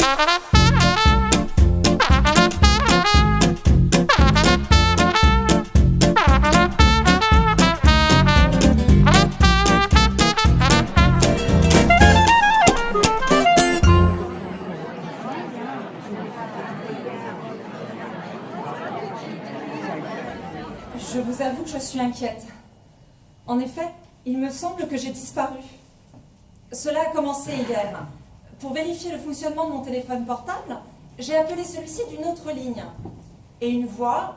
Je vous avoue que je suis inquiète. En effet, il me semble que j'ai disparu. Cela a commencé hier. Pour vérifier le fonctionnement de mon téléphone portable, j'ai appelé celui-ci d'une autre ligne. Et une voix,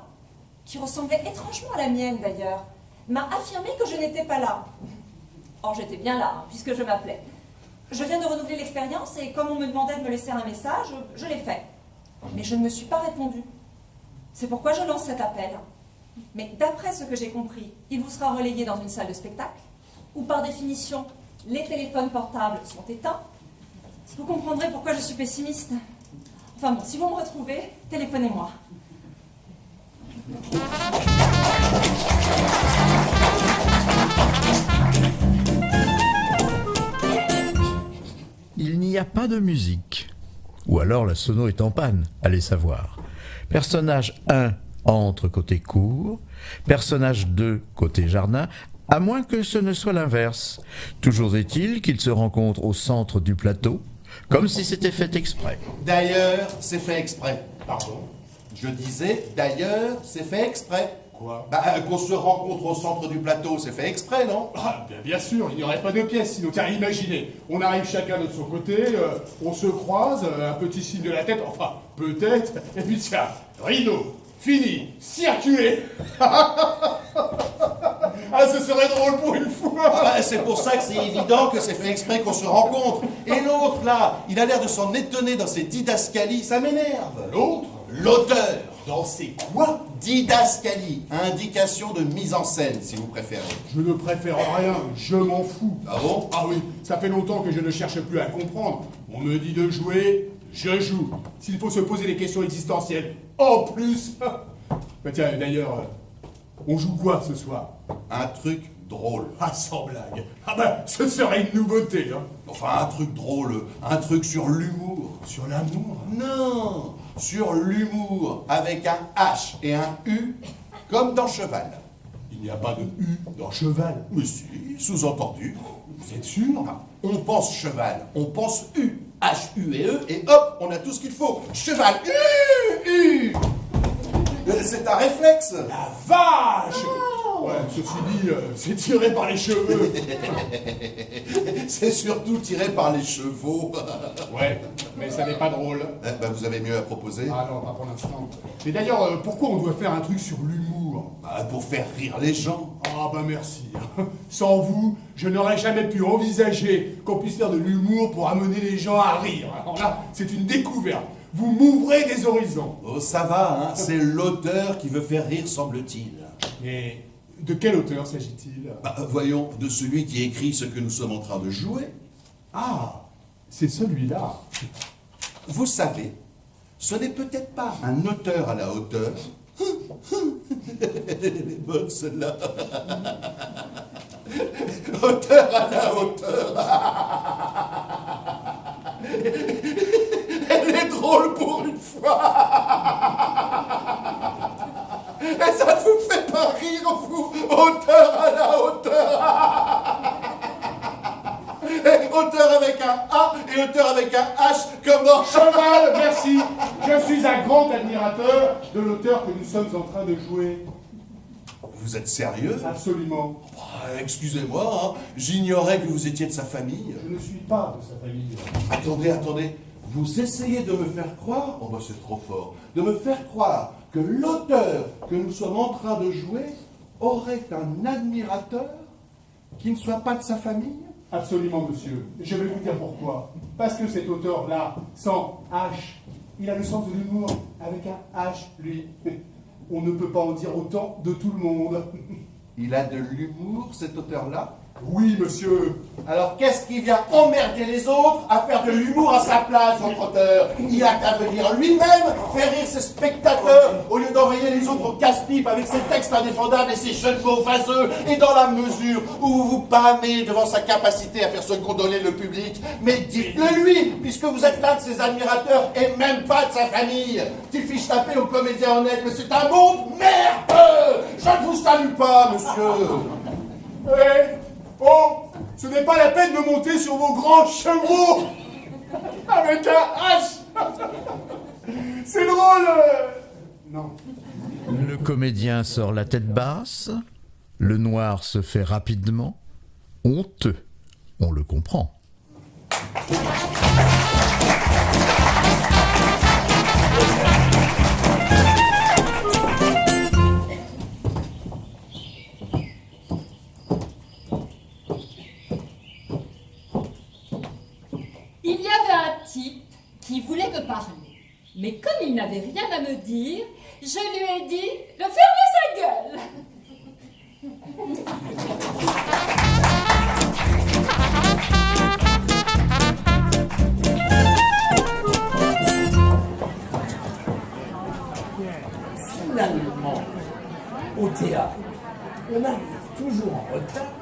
qui ressemblait étrangement à la mienne d'ailleurs, m'a affirmé que je n'étais pas là. Or, j'étais bien là, puisque je m'appelais. Je viens de renouveler l'expérience et comme on me demandait de me laisser un message, je l'ai fait. Mais je ne me suis pas répondu. C'est pourquoi je lance cet appel. Mais d'après ce que j'ai compris, il vous sera relayé dans une salle de spectacle, où par définition, les téléphones portables sont éteints. Vous comprendrez pourquoi je suis pessimiste. Enfin bon, si vous me retrouvez, téléphonez-moi. Il n'y a pas de musique. Ou alors la sono est en panne, allez savoir. Personnage 1 entre côté cour, personnage 2 côté jardin, à moins que ce ne soit l'inverse. Toujours est-il qu'ils se rencontrent au centre du plateau, comme si c'était fait exprès. D'ailleurs, c'est fait exprès. Pardon? Je disais, d'ailleurs, c'est fait exprès. Quoi? Qu'on se rencontre au centre du plateau, c'est fait exprès, non? Ah, bien sûr, il n'y aurait pas de pièce sinon. Tiens, imaginez, on arrive chacun de son côté, on se croise, un petit signe de la tête, enfin, peut-être, et puis tiens, rideau, fini, circuler. Ah, ce serait drôle pour une fois. Ah bah, c'est pour ça que c'est évident que c'est fait exprès qu'on se rencontre. Et l'autre, là, il a l'air de s'en étonner dans ses didascalies, ça m'énerve. L'autre? L'auteur. Dans ses quoi? Didascalie, indication de mise en scène, si vous préférez. Je ne préfère rien, je m'en fous. Ah bon? Ah oui, ça fait longtemps que je ne cherche plus à comprendre. On me dit de jouer, je joue. S'il faut se poser des questions existentielles, en plus. Bah tiens, d'ailleurs, on joue quoi ce soir? Un truc drôle. Ah, sans blague. Ah bah, ce serait une nouveauté, hein. Enfin, un truc drôle, un truc sur l'humour. Sur l'amour? Non, sur l'humour, avec un H et un U, comme dans Cheval. Il n'y a pas de U dans cheval. Mais si, sous-entendu. Vous êtes sûr? On pense cheval, on pense U, H-U et E, et hop, on a tout ce qu'il faut. Cheval, U. C'est un réflexe. La vache! Ouais, ceci dit, c'est tiré par les cheveux. C'est surtout tiré par les chevaux. Ouais, mais ça n'est pas drôle. Vous avez mieux à proposer? Ah non, pas pour l'instant. Mais d'ailleurs, pourquoi on doit faire un truc sur l'humour? Pour faire rire les gens. Ah bah merci. Sans vous, je n'aurais jamais pu envisager qu'on puisse faire de l'humour pour amener les gens à rire. Alors là, c'est une découverte. Vous m'ouvrez des horizons. Oh, ça va, hein, c'est l'auteur qui veut faire rire, semble-t-il. Mais de quel auteur s'agit-il? Voyons, de celui qui écrit ce que nous sommes en train de jouer. Ah, c'est celui-là. Vous savez, ce n'est peut-être pas un auteur à la hauteur. Elle est bonne celle-là. Auteur à la hauteur. Elle est drôle pour une fois. Et ça ne vous fait pas rire, vous, auteur à la hauteur. Et auteur avec un A et auteur avec un H comme dans Cheval, merci. Je suis un grand admirateur de l'auteur que nous sommes en train de jouer. Vous êtes sérieux? Absolument. Excusez-moi, hein, j'ignorais que vous étiez de sa famille. Je ne suis pas de sa famille. Attendez. Vous essayez de me faire croire, oh bah c'est trop fort, de me faire croire que l'auteur que nous sommes en train de jouer aurait un admirateur qui ne soit pas de sa famille? Absolument, monsieur. Je vais vous dire pourquoi. Parce que cet auteur-là, sans H, il a le sens de l'humour avec un H, lui. On ne peut pas en dire autant de tout le monde. Il a de l'humour, cet auteur-là? Oui, monsieur. Alors qu'est-ce qui vient emmerder les autres à faire de l'humour à sa place, votre auteur? Il a qu'à venir lui-même faire rire ses spectateurs au lieu d'envoyer les autres au casse-pipe avec ses textes indéfendables et ses jeux de mots vaseux. Et dans la mesure où vous vous pâmez devant sa capacité à faire se gondoler le public, mais dites-le lui, puisque vous êtes l'un de ses admirateurs et même pas de sa famille. Tu fiches taper aux comédiens honnêtes, mais c'est un monde merdeux. Je ne vous salue pas, monsieur. Oh, ce n'est pas la peine de monter sur vos grands chevaux avec un H. C'est drôle. Non. Le comédien sort la tête basse, le noir se fait rapidement, honteux, on le comprend. Il y avait un type qui voulait me parler. Mais comme il n'avait rien à me dire, je lui ai dit de fermer sa gueule. Finalement, au théâtre, on arrive toujours en retard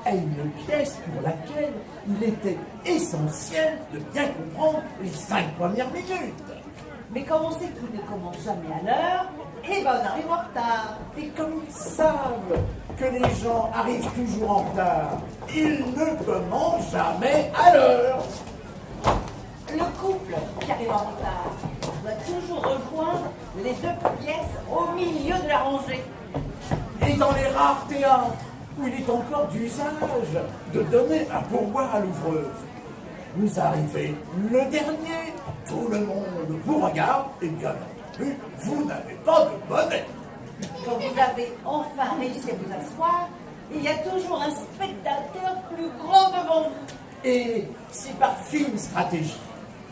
à une pièce pour laquelle il était essentiel de bien comprendre les 5 premières minutes. Mais comme on sait qu'il ne commence jamais à l'heure, eh ben on arrive en retard. Et comme ils savent que les gens arrivent toujours en retard, ils ne commencent jamais à l'heure. Le couple qui arrive en retard doit toujours rejoindre les 2 pièces au milieu de la rangée. Et dans les rares théâtres où il est encore d'usage de donner un pourboire à l'ouvreuse, vous arrivez le dernier, tout le monde vous regarde et bien entendu, vous n'avez pas de monnaie. Quand vous avez enfin réussi à vous asseoir, il y a toujours un spectateur plus grand devant vous. Et si par fine stratégie,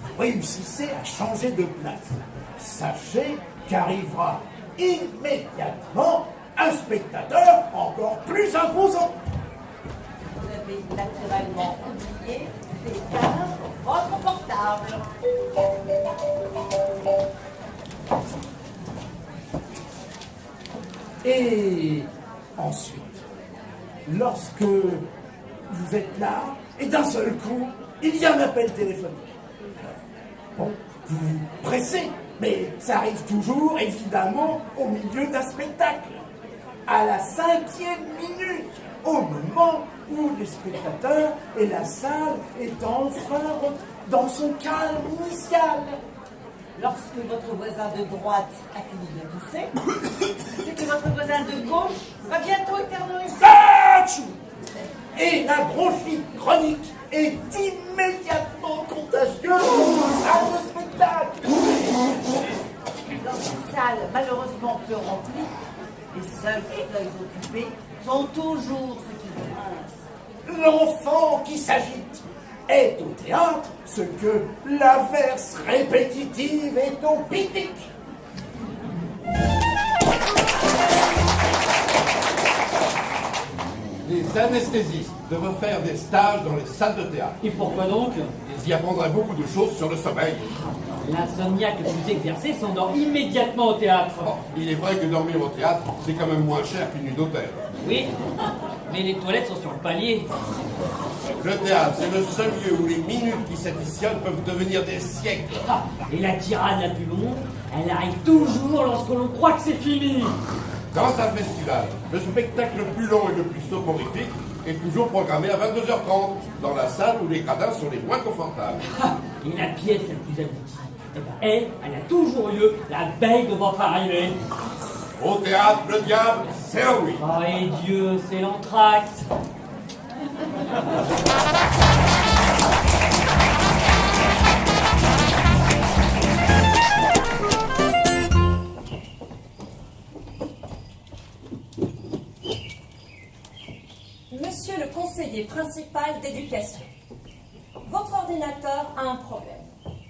vous réussissez à changer de place, sachez qu'arrivera immédiatement un spectateur encore plus imposant. Vous avez naturellement oublié d'éteindre votre portable. Et ensuite, lorsque vous êtes là, et d'un seul coup, il y a un appel téléphonique. Bon, vous vous pressez, mais ça arrive toujours, évidemment, au milieu d'un spectacle. À la 5e minute, au moment où les spectateurs et la salle est enfin dans son calme initial. Lorsque votre voisin de droite a fini de tousser, c'est que votre voisin de gauche va bientôt éternuer. Atchou! Et la bronchite chronique est immédiatement contagieuse aux salles de spectacle. Dans une salle malheureusement peu remplie, les seuls fauteuils occupés sont toujours ceux qui grincent. L'enfant qui s'agite est au théâtre ce que l'averse répétitive est au pique-nique. Les anesthésistes devraient faire des stages dans les salles de théâtre. Et pourquoi donc? Ils y apprendraient beaucoup de choses sur le sommeil. L'insomniaque le plus exercé s'endort immédiatement au théâtre. Bon, il est vrai que dormir au théâtre, c'est quand même moins cher qu'une nuit d'hôtel. Oui, mais les toilettes sont sur le palier. Le théâtre, c'est le seul lieu où les minutes qui s'additionnent peuvent devenir des siècles. Ah, et la tirade la plus longue, elle arrive toujours lorsque l'on croit que c'est fini. Dans un festival, le spectacle le plus long et le plus soporifique est toujours programmé à 22h30, dans la salle où les gradins sont les moins confortables. Ah, et la pièce la plus aboutie, eh ben, elle a toujours lieu la veille de votre arrivée. Au théâtre, le diable, c'est oui. Oh, et Dieu, c'est l'entracte. Monsieur le conseiller principal d'éducation, votre ordinateur a un problème.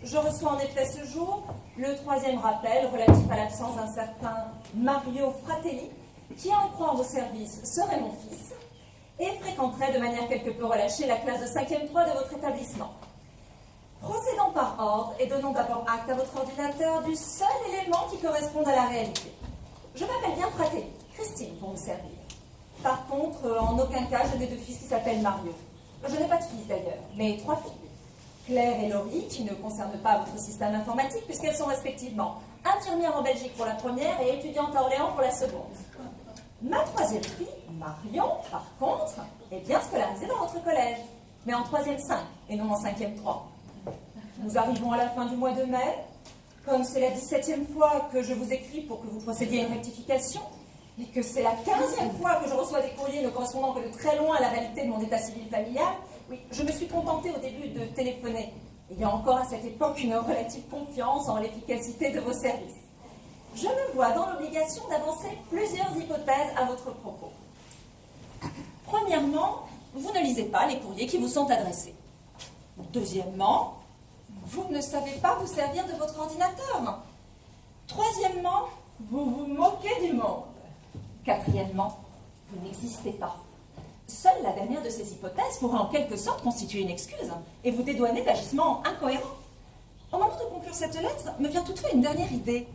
Je reçois en effet ce jour le 3e rappel relatif à l'absence d'un certain Mario Fratelli, qui en croire vos services serait mon fils, et fréquenterai de manière quelque peu relâchée la classe de 5e 3 de votre établissement. Procédons par ordre et donnons d'abord acte à votre ordinateur du seul élément qui corresponde à la réalité. Je m'appelle bien Fratelli, Christine pour vous servir. Par contre, en aucun cas, je n'ai de fils qui s'appelle Mario. Je n'ai pas de fils d'ailleurs, mais 3 filles. Claire et Laurie, qui ne concernent pas votre système informatique, puisqu'elles sont respectivement infirmières en Belgique pour la première et étudiantes à Orléans pour la seconde. Ma 3e fille, Marion, par contre, est bien scolarisée dans votre collège, mais en 3e 5 et non en 5e 3. Nous arrivons à la fin du mois de mai. Comme c'est la 17e fois que je vous écris pour que vous procédiez à une rectification, et que c'est la 15e fois que je reçois des courriers ne correspondant que de très loin à la réalité de mon état civil familial, oui, je me suis contentée au début de téléphoner, ayant encore à cette époque une relative confiance en l'efficacité de vos services. Je me vois dans l'obligation d'avancer plusieurs hypothèses à votre propos. Premièrement, vous ne lisez pas les courriers qui vous sont adressés. Deuxièmement, vous ne savez pas vous servir de votre ordinateur. Troisièmement, vous vous moquez du monde. Quatrièmement, vous n'existez pas. Seule la dernière de ces hypothèses pourrait en quelque sorte constituer une excuse et vous dédouaner d'agissements incohérents. Au moment de conclure cette lettre, me vient toutefois une dernière idée.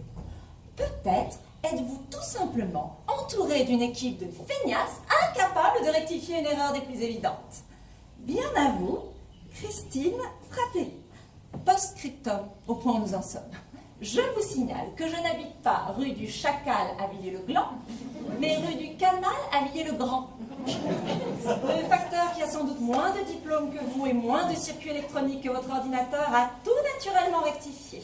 Peut-être êtes-vous tout simplement entouré d'une équipe de feignasses incapables de rectifier une erreur des plus évidentes. Bien à vous, Christine Fratelli. Post-scriptum, au point où nous en sommes. Je vous signale que je n'habite pas rue du Chacal à Villiers-le-Gland, mais rue du Canal à Villiers-le-Grand. Le facteur qui a sans doute moins de diplômes que vous et moins de circuits électroniques que votre ordinateur a tout naturellement rectifié.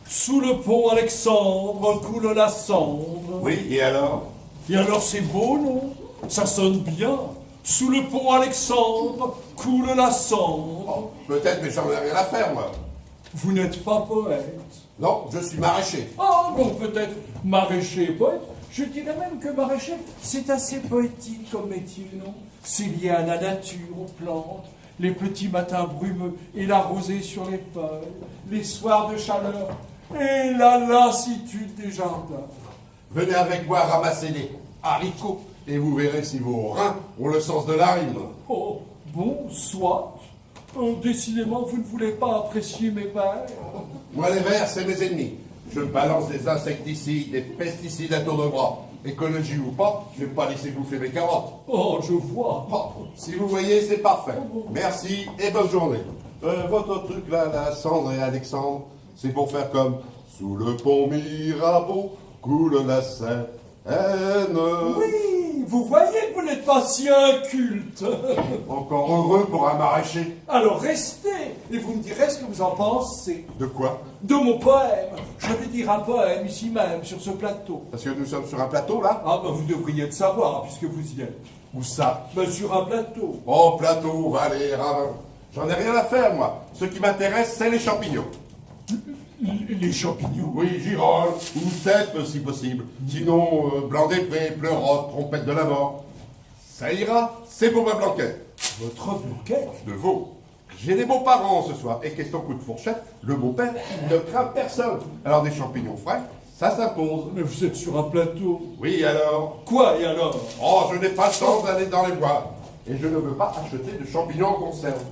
Sous le pont Alexandre coule la Sambre. Oui, et alors? Et alors c'est beau, non? Ça sonne bien. Sous le pont Alexandre coule la Sambre. Oh, peut-être, mais j'en ai rien à faire, moi. Vous n'êtes pas poète. Non, je suis maraîcher. Ah bon, peut-être maraîcher et poète. Je dirais même que maraîcher, c'est assez poétique comme métier, non? C'est lié à la nature, aux plantes, les petits matins brumeux et la rosée sur les feuilles, les soirs de chaleur et la lassitude des jardins. Venez avec moi ramasser les haricots et vous verrez si vos reins ont le sens de la rime. Oh, bon, soit. Décidément, vous ne voulez pas apprécier mes vers. Moi, les vers, c'est mes ennemis. Je balance des insecticides, des pesticides à tour de bras. Écologie ou pas, je vais pas laisser bouffer mes carottes. Oh, je vois. Oh, si vous voyez, c'est parfait. Merci et bonne journée. Votre truc là, Sandre et Alexandre, c'est pour faire comme sous le pont Mirabeau coule la Seine. Oui, vous voyez que vous n'êtes pas si inculte. Encore heureux pour un maraîcher. Alors restez et vous me direz ce que vous en pensez. De quoi? De mon poème. Je vais dire un poème ici même, sur ce plateau. Parce que nous sommes sur un plateau là? Ah ben vous devriez le savoir puisque vous y êtes. Où ça? Ben sur un plateau. Oh, plateau, vallée, ravin. J'en ai rien à faire, moi. Ce qui m'intéresse, c'est les champignons. Les champignons? Oui, girolles, ou cèpes si possible. Sinon, blanc d'épée, pleurote, trompette de la mort. Ça ira, c'est pour ma blanquette. Votre blanquette? De veau. J'ai des beaux-parents ce soir, et question coup de fourchette, le beau-père ne craint personne. Alors des champignons frais, ça s'impose. Mais vous êtes sur un plateau. Oui, alors? Quoi, et alors? Oh, je n'ai pas le temps d'aller dans les bois. Et je ne veux pas acheter de champignons en conserve.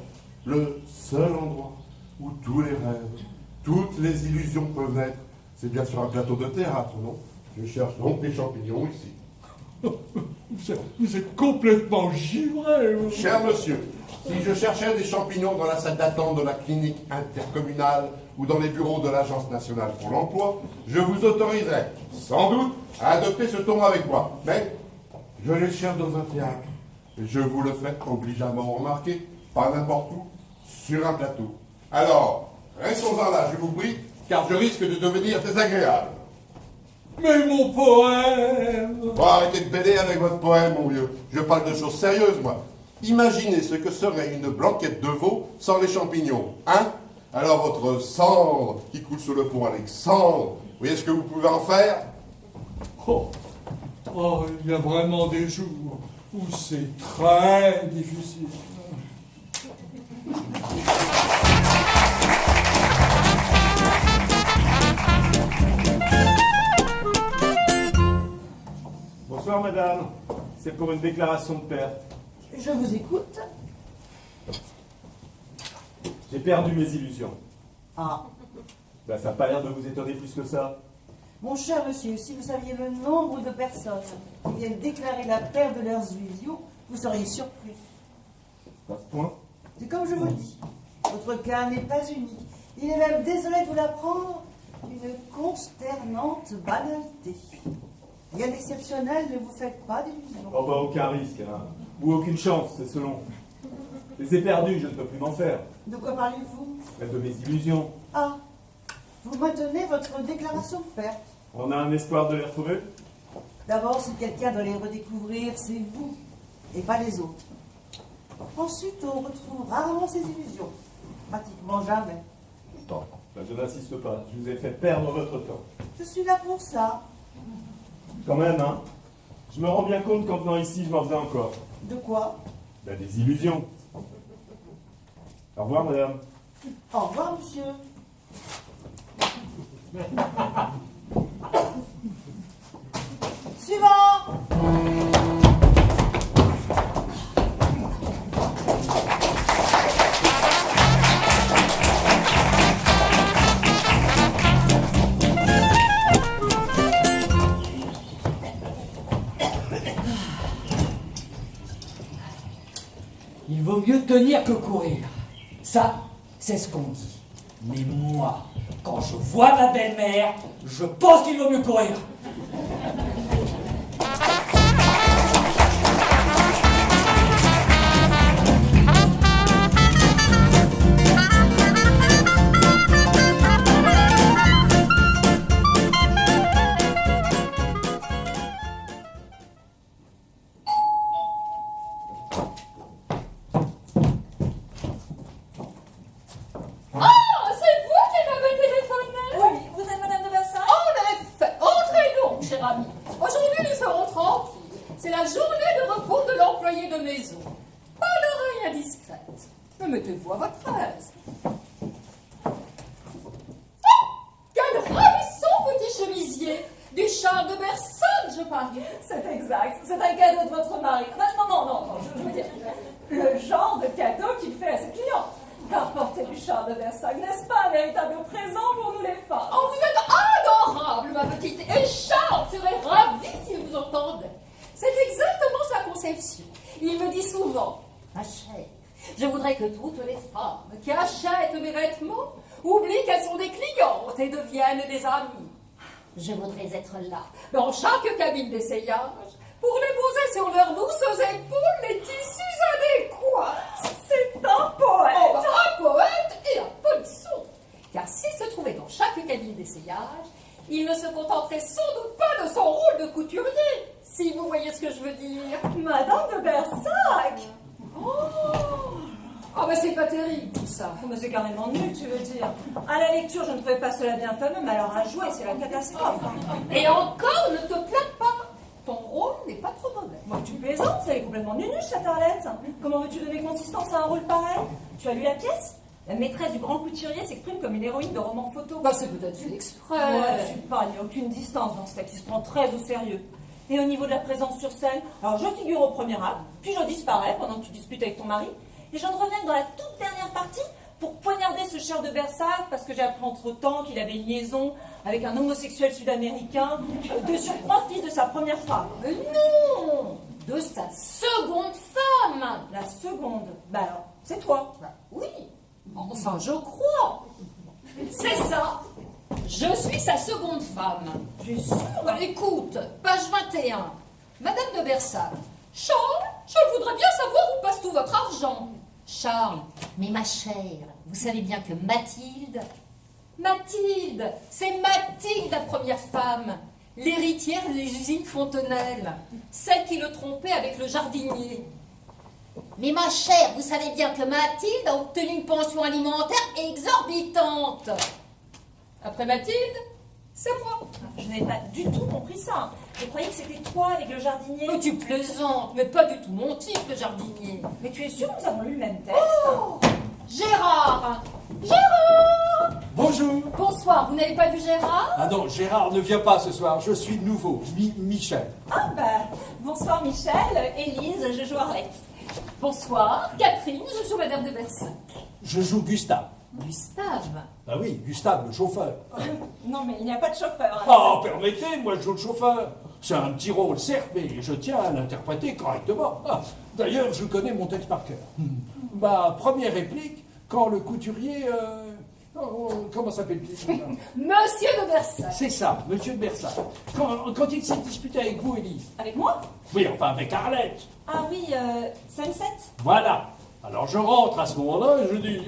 Le seul endroit où tous les rêves, toutes les illusions peuvent naître, c'est bien sur un plateau de théâtre, non? Je cherche donc des champignons ici. Vous êtes complètement givré. Vous. Cher monsieur, si je cherchais des champignons dans la salle d'attente de la clinique intercommunale ou dans les bureaux de l'Agence nationale pour l'emploi, je vous autoriserais, sans doute, à adopter ce ton avec moi. Mais je les cherche dans un théâtre. Et je vous le fais obligeamment remarquer, pas n'importe où, sur un plateau. Alors, restons-en là, je vous prie, car je risque de devenir désagréable. Mais mon poème! Bon, arrêtez de bêler avec votre poème, mon vieux. Je parle de choses sérieuses, moi. Imaginez ce que serait une blanquette de veau sans les champignons, hein? Alors votre cendre qui coule sous le pont Alexandre, vous voyez ce que vous pouvez en faire? Oh, il y a vraiment des jours où c'est très difficile. Bonsoir madame, c'est pour une déclaration de perte. Je vous écoute. J'ai perdu mes illusions. Ah, Ben, ça n'a pas l'air de vous étonner plus que ça. mon cher monsieur, si vous saviez le nombre de personnes qui viennent déclarer la perte de leurs illusions, vous seriez surpris. À ce point. C'est comme je vous le dis, votre cas n'est pas unique. Il est même, désolé de vous l'apprendre, une consternante banalité. Rien d'exceptionnel, ne vous faites pas d'illusions. Oh bah aucun risque, hein. Ou aucune chance, c'est selon. Je les ai perdus, je ne peux plus m'en faire. De quoi parlez-vous? De mes illusions. Ah, vous maintenez votre déclaration de perte. On a un espoir de les retrouver? D'abord, si quelqu'un doit les redécouvrir, c'est vous, et pas les autres. Ensuite, on retrouve rarement ces illusions. Pratiquement jamais. Bon, ben, je n'insiste pas, je vous ai fait perdre votre temps. Je suis là pour ça. Quand même, hein. Je me rends bien compte qu'en venant ici, je m'en faisais encore. De quoi? Ben, des illusions. Au revoir, madame. Au revoir, monsieur. Suivant! Il vaut mieux tenir que courir. Ça, c'est ce qu'on dit. Mais moi, quand je vois ma belle-mère, je pense qu'il vaut mieux courir. Mettez-vous à votre aise. Oh, quel ravissant petit chemisier! Du Charles de Versailles, je parie. C'est exact, c'est un cadeau de votre mari. Enfin, non, je veux dire, le genre de cadeau qu'il fait à ses clients. Car porter du Charles de Versailles, n'est-ce pas un véritable présent pour nous les femmes? Oh, vous êtes adorable, ma petite. Et Charles serait ravi s'il vous entendait. C'est exactement sa conception. Il me dit souvent, ma chère, je voudrais que toutes les femmes qui achètent mes vêtements oublient qu'elles sont des clientes et deviennent des amies. Je voudrais être là, dans chaque cabine d'essayage, pour les poser sur leurs douces épaules les tissus adéquats. C'est un poète! Oh, un poète et un polisson. Car s'il se trouvait dans chaque cabine d'essayage, il ne se contenterait sans doute pas de son rôle de couturier, si vous voyez ce que je veux dire. Madame de Bersac! Oh, mais c'est pas terrible tout ça. Mais c'est carrément nul, tu veux dire. À la lecture, je ne trouvais pas cela bien fameux, mais alors à jouer, c'est la catastrophe. Et encore, ne te plains pas. Ton rôle n'est pas trop mauvais. Moi, tu plaisantes, elle est complètement nunuche, cette Arlette. Comment veux-tu donner consistance à un rôle pareil? Tu as lu la pièce? La maîtresse du grand couturier s'exprime comme une héroïne de roman photo. Bah, c'est peut-être fait exprès. Ouais, je suis pas, il n'y a aucune distance dans ce texte, il se prend très au sérieux. Et au niveau de la présence sur scène, alors je figure au premier acte, puis je disparais pendant que tu disputes avec ton mari, et je ne reviens que dans la toute dernière partie pour poignarder ce Charles de Bersac parce que j'ai appris entre-temps qu'il avait une liaison avec un homosexuel sud-américain, de surcroît fils de sa première femme. Mais non! De sa seconde femme! La seconde? Bah alors, c'est toi. Bah, oui, enfin je crois. C'est ça. Je suis sa seconde femme. Tu es sûre? Bah, écoute, page 21. Madame de Versailles. Charles, je voudrais bien savoir où passe tout votre argent. Charles, mais ma chère, vous savez bien que Mathilde, c'est Mathilde la première femme, l'héritière des usines Fontenelle, celle qui le trompait avec le jardinier. Mais ma chère, vous savez bien que Mathilde a obtenu une pension alimentaire exorbitante. Après Mathilde, c'est moi. Je n'ai pas du tout compris ça. Je croyais que c'était toi avec le jardinier. Mais tu plaisantes, mais pas du tout mon type, le jardinier. Mais tu es sûre que nous avons lu le même texte? Oh, Gérard! Gérard! Bonjour. Bonsoir, vous n'avez pas vu Gérard? Ah non, Gérard ne vient pas ce soir, je suis nouveau, Michel. Ah bah, Bonsoir Michel, Élise, je joue Arlette. Bonsoir, Catherine, je suis Madame de Bersac. Je joue Gustave. Gustave. Ah oui, Gustave, le chauffeur. Non mais il n'y a pas de chauffeur. Oh, permettez, moi je joue le chauffeur. C'est un petit rôle, certes, mais je tiens à l'interpréter correctement. Ah, d'ailleurs, je connais mon texte par cœur. Ma première réplique, quand le couturier... comment s'appelle-t-il? Monsieur de Bersac. C'est ça, monsieur de Bersac. Quand il s'est disputé avec vous, Élise. Avec moi? Oui, enfin avec Arlette. Ah oui, Sunset. Voilà. Alors je rentre à ce moment-là et je dis...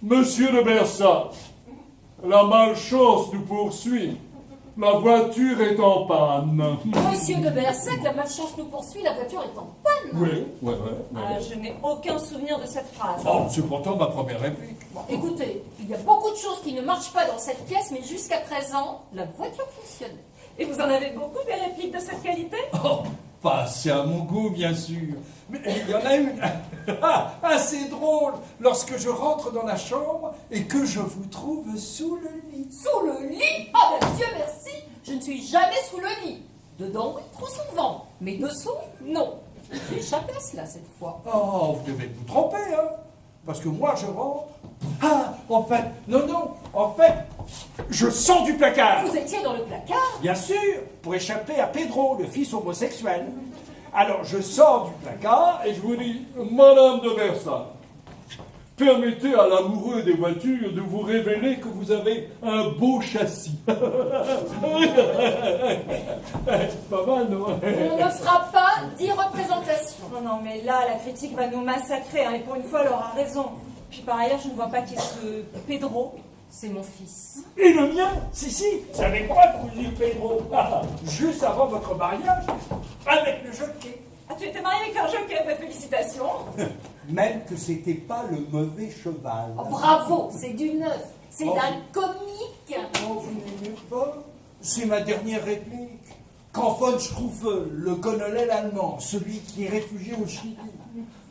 Monsieur de Bersac, la malchance nous poursuit. La voiture est en panne. Monsieur de Bersac, la malchance nous poursuit, la voiture est en panne. Oui. Ah, je n'ai aucun souvenir de cette phrase. Oh, c'est pourtant ma première réplique. Bon, écoutez, il y a beaucoup de choses qui ne marchent pas dans cette pièce, mais jusqu'à présent, la voiture fonctionnait. Et vous en avez beaucoup des répliques de cette qualité? Oh, pas assez à mon goût, bien sûr. Mais il y en a une assez drôle lorsque je rentre dans la chambre et que je vous trouve sous le lit. Sous le lit? Ah ben Dieu merci, je ne suis jamais sous le lit. Dedans, oui, trop souvent. Mais dessous, non. J'ai échappé à cela cette fois. Oh, vous devez vous tromper, hein. Parce que moi, je rentre... Ah, en fait, non, en fait, je sors du placard. Vous étiez dans le placard? Bien sûr, pour échapper à Pedro, le fils homosexuel. Alors, je sors du placard et je vous dis... Madame de Bersac, permettez à l'amoureux des voitures de vous révéler que vous avez un beau châssis. Pas mal, non? On ne fera pas d'irreprésentation. Non, mais là, la critique va nous massacrer, hein, et pour une fois, elle aura raison. Puis par ailleurs, je ne vois pas qui est ce Pedro. C'est mon fils. Et le mien? Si, c'est avec moi que vous dites Pedro. Juste avant votre mariage, avec le jockey. Ah, tu étais marié avec un jockey, bah, félicitations. Même que c'était pas le mauvais cheval. Oh, bravo, c'est du neuf. C'est Oh, d'un comique. Oh, vous n'aimez pas? C'est ma dernière réplique. Quand von Struffel, le colonel allemand, celui qui est réfugié au Chili,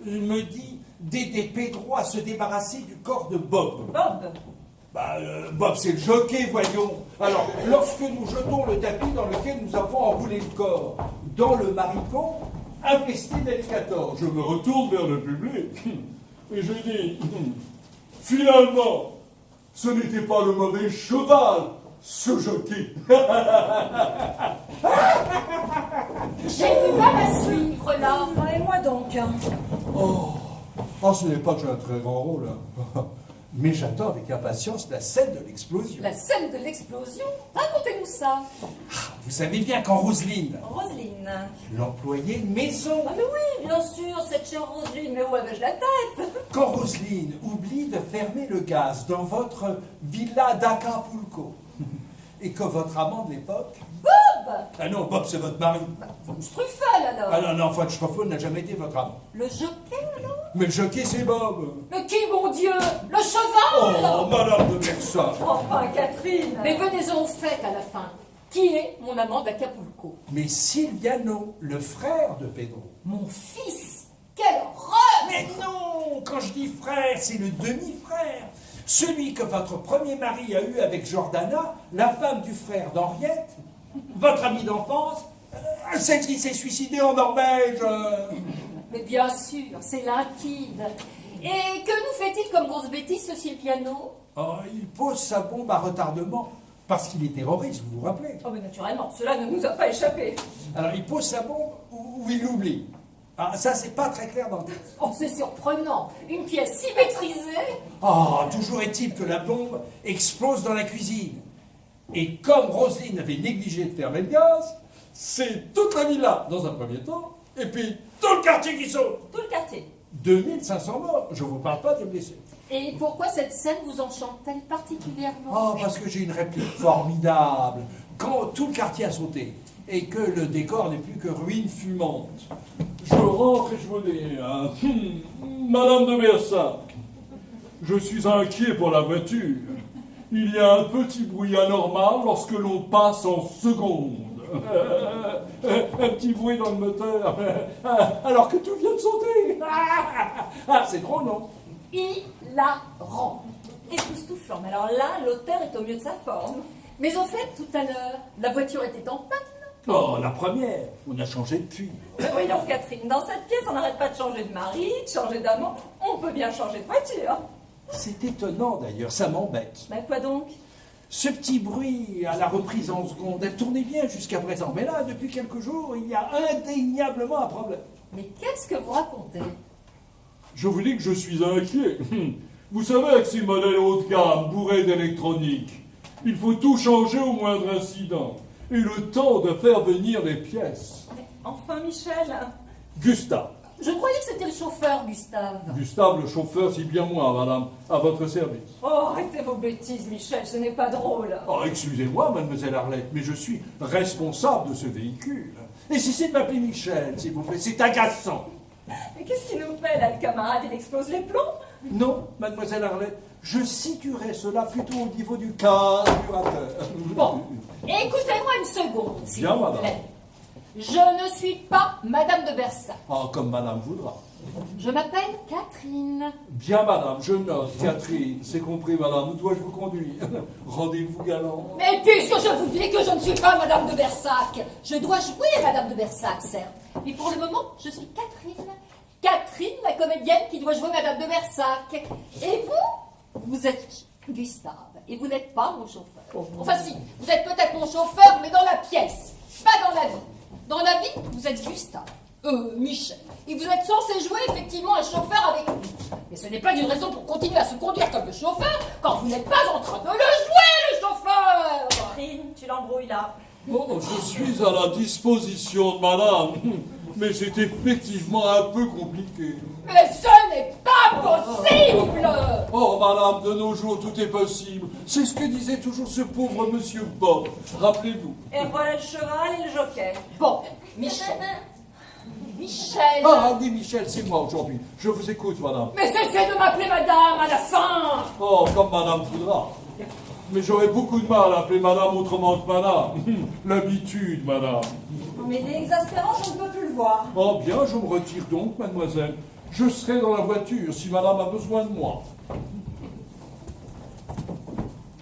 il me dit d'aider Pedro à se débarrasser du corps de Bob. Bob? Bob, c'est le jockey, voyons. Alors, lorsque nous jetons le tapis dans lequel nous avons enroulé le corps, dans le maricon, infesté d'alligators, Je me retourne vers le public et je dis, finalement, ce n'était pas le mauvais cheval, ce jockey. J'ai du mal à suivre là. Ah, et moi donc? Oh, ce n'est pas que j'ai un très grand rôle, hein. Mais j'attends avec impatience la scène de l'explosion. La scène de l'explosion? Racontez-nous ça. Vous savez bien quand Roselyne, Roselyne. l'employée de maison, Ah mais oui, bien sûr, cette chère Roselyne, mais où avais-je la tête? quand Roselyne oublie de fermer le gaz dans votre villa d'Acapulco, et que votre amant de l'époque... Bob! Ah non, Bob, c'est votre mari. Von Struffel alors. Ah non, von Struffel n'a jamais été votre amant. Le jockey alors? Mais le jockey, c'est Bob. Mais qui, mon Dieu? Le cheval? Oh, madame de Bersac. Enfin, Catherine. Mais venez-en au fait à la fin. Qui est mon amant d'Acapulco? Mais Silviano, le frère de Pedro. Mon fils? Quelle horreur! Mais non, quand je dis frère, c'est le demi-frère. Celui que votre premier mari a eu avec Jordana, la femme du frère d'Henriette, votre amie d'enfance, celle qui s'est suicidée en Norvège. Mais bien sûr, c'est limpide. Et que nous fait-il comme grosse bêtise, ce Silviano? Oh, il pose sa bombe à retardement parce qu'il est terroriste, vous vous rappelez? Oh mais naturellement, cela ne nous a pas échappé. Alors il pose sa bombe ou il l'oublie. Ah, ça, c'est pas très clair dans le texte. Oh, c'est surprenant. Une pièce si maîtrisée. Ah, toujours est-il que la bombe explose dans la cuisine. Et comme Roselyne avait négligé de fermer le gaz, c'est toute la villa dans un premier temps, et puis tout le quartier qui saute. Tout le quartier. 2500 morts, je vous parle pas des blessés. Et pourquoi cette scène vous enchante-t-elle particulièrement? Oh, parce que j'ai une réplique formidable. Quand tout le quartier a sauté, et que le décor n'est plus que ruine fumante. Je rentre et je vous dis, Madame de Bersac, je suis inquiet pour la voiture. Il y a un petit bruit anormal lorsque l'on passe en seconde. Un petit bruit dans le moteur, alors que tout vient de sauter. C'est drôle, non? Hilarant. Époustouflant. Mais alors là, l'auteur est au mieux de sa forme. Mais au fait, tout à l'heure, la voiture était en panne. Oh, la première, on a changé de fille. Mais voyons, Catherine, dans cette pièce, on n'arrête pas de changer de mari, de changer d'amant. On peut bien changer de voiture. C'est étonnant d'ailleurs, ça m'embête. Mais quoi donc? Ce petit bruit à la reprise en seconde, elle tournait bien jusqu'à présent. Mais là, depuis quelques jours, il y a indéniablement un problème. Mais qu'est-ce que vous racontez? Je vous dis que je suis inquiet. Vous savez, avec ces modèles haut de gamme, bourrés d'électronique, il faut tout changer au moindre incident. Et le temps de faire venir les pièces. Mais enfin, Michel. Gustave. Je croyais que c'était le chauffeur, Gustave. Gustave, le chauffeur, c'est bien moi, madame, à votre service. Oh, arrêtez vos bêtises, Michel, ce n'est pas drôle. Oh, excusez-moi, mademoiselle Arlette, mais je suis responsable de ce véhicule. Et si c'est de m'appeler Michel, s'il vous plaît, c'est agaçant. Mais qu'est-ce qu'il nous fait, là, le camarade? Il explose les plombs? Non, mademoiselle Arlette, je situerais cela plutôt au niveau du carburateur. Bon, écoutez-moi une seconde, s'il Bien, vous madame. plaît. Je ne suis pas Madame de Bersac. Ah, comme madame voudra. Je m'appelle Catherine. Bien, madame, je note. Catherine, c'est compris, madame. Où dois-je vous conduire? Rendez-vous galant. Mais puisque je vous dis que je ne suis pas Madame de Bersac, je dois jouer Madame de Bersac, certes. Mais pour le moment, je suis Catherine. Catherine, la comédienne qui doit jouer Madame de Bersac. Et vous êtes Gustave. Et vous n'êtes pas mon chauffeur. Enfin si, vous êtes peut-être mon chauffeur, mais dans la pièce, pas dans la vie. Dans la vie, vous êtes Gustave. Michel. Et vous êtes censé jouer effectivement un chauffeur avec lui. Mais ce n'est pas une raison pour continuer à se conduire comme le chauffeur quand vous n'êtes pas en train de le jouer, le chauffeur. Catherine, tu l'embrouilles là. Oh, je suis à la disposition de madame. Mais c'est effectivement un peu compliqué. Mais ce n'est pas possible. Oh, madame, de nos jours, tout est possible. C'est ce que disait toujours ce pauvre monsieur Bob. Rappelez-vous. Et voilà le cheval et le jockey. Bon, Michel. Michel. Ah, oui, Michel, c'est moi aujourd'hui. Je vous écoute, madame. Mais cessez de m'appeler madame à la fin. Oh, comme madame voudra. Mais j'aurais beaucoup de mal à appeler madame autrement que madame. L'habitude, madame. Mais il est exaspérant, je ne peux plus le voir. Oh, bien, je me retire donc, mademoiselle. Je serai dans la voiture si madame a besoin de moi.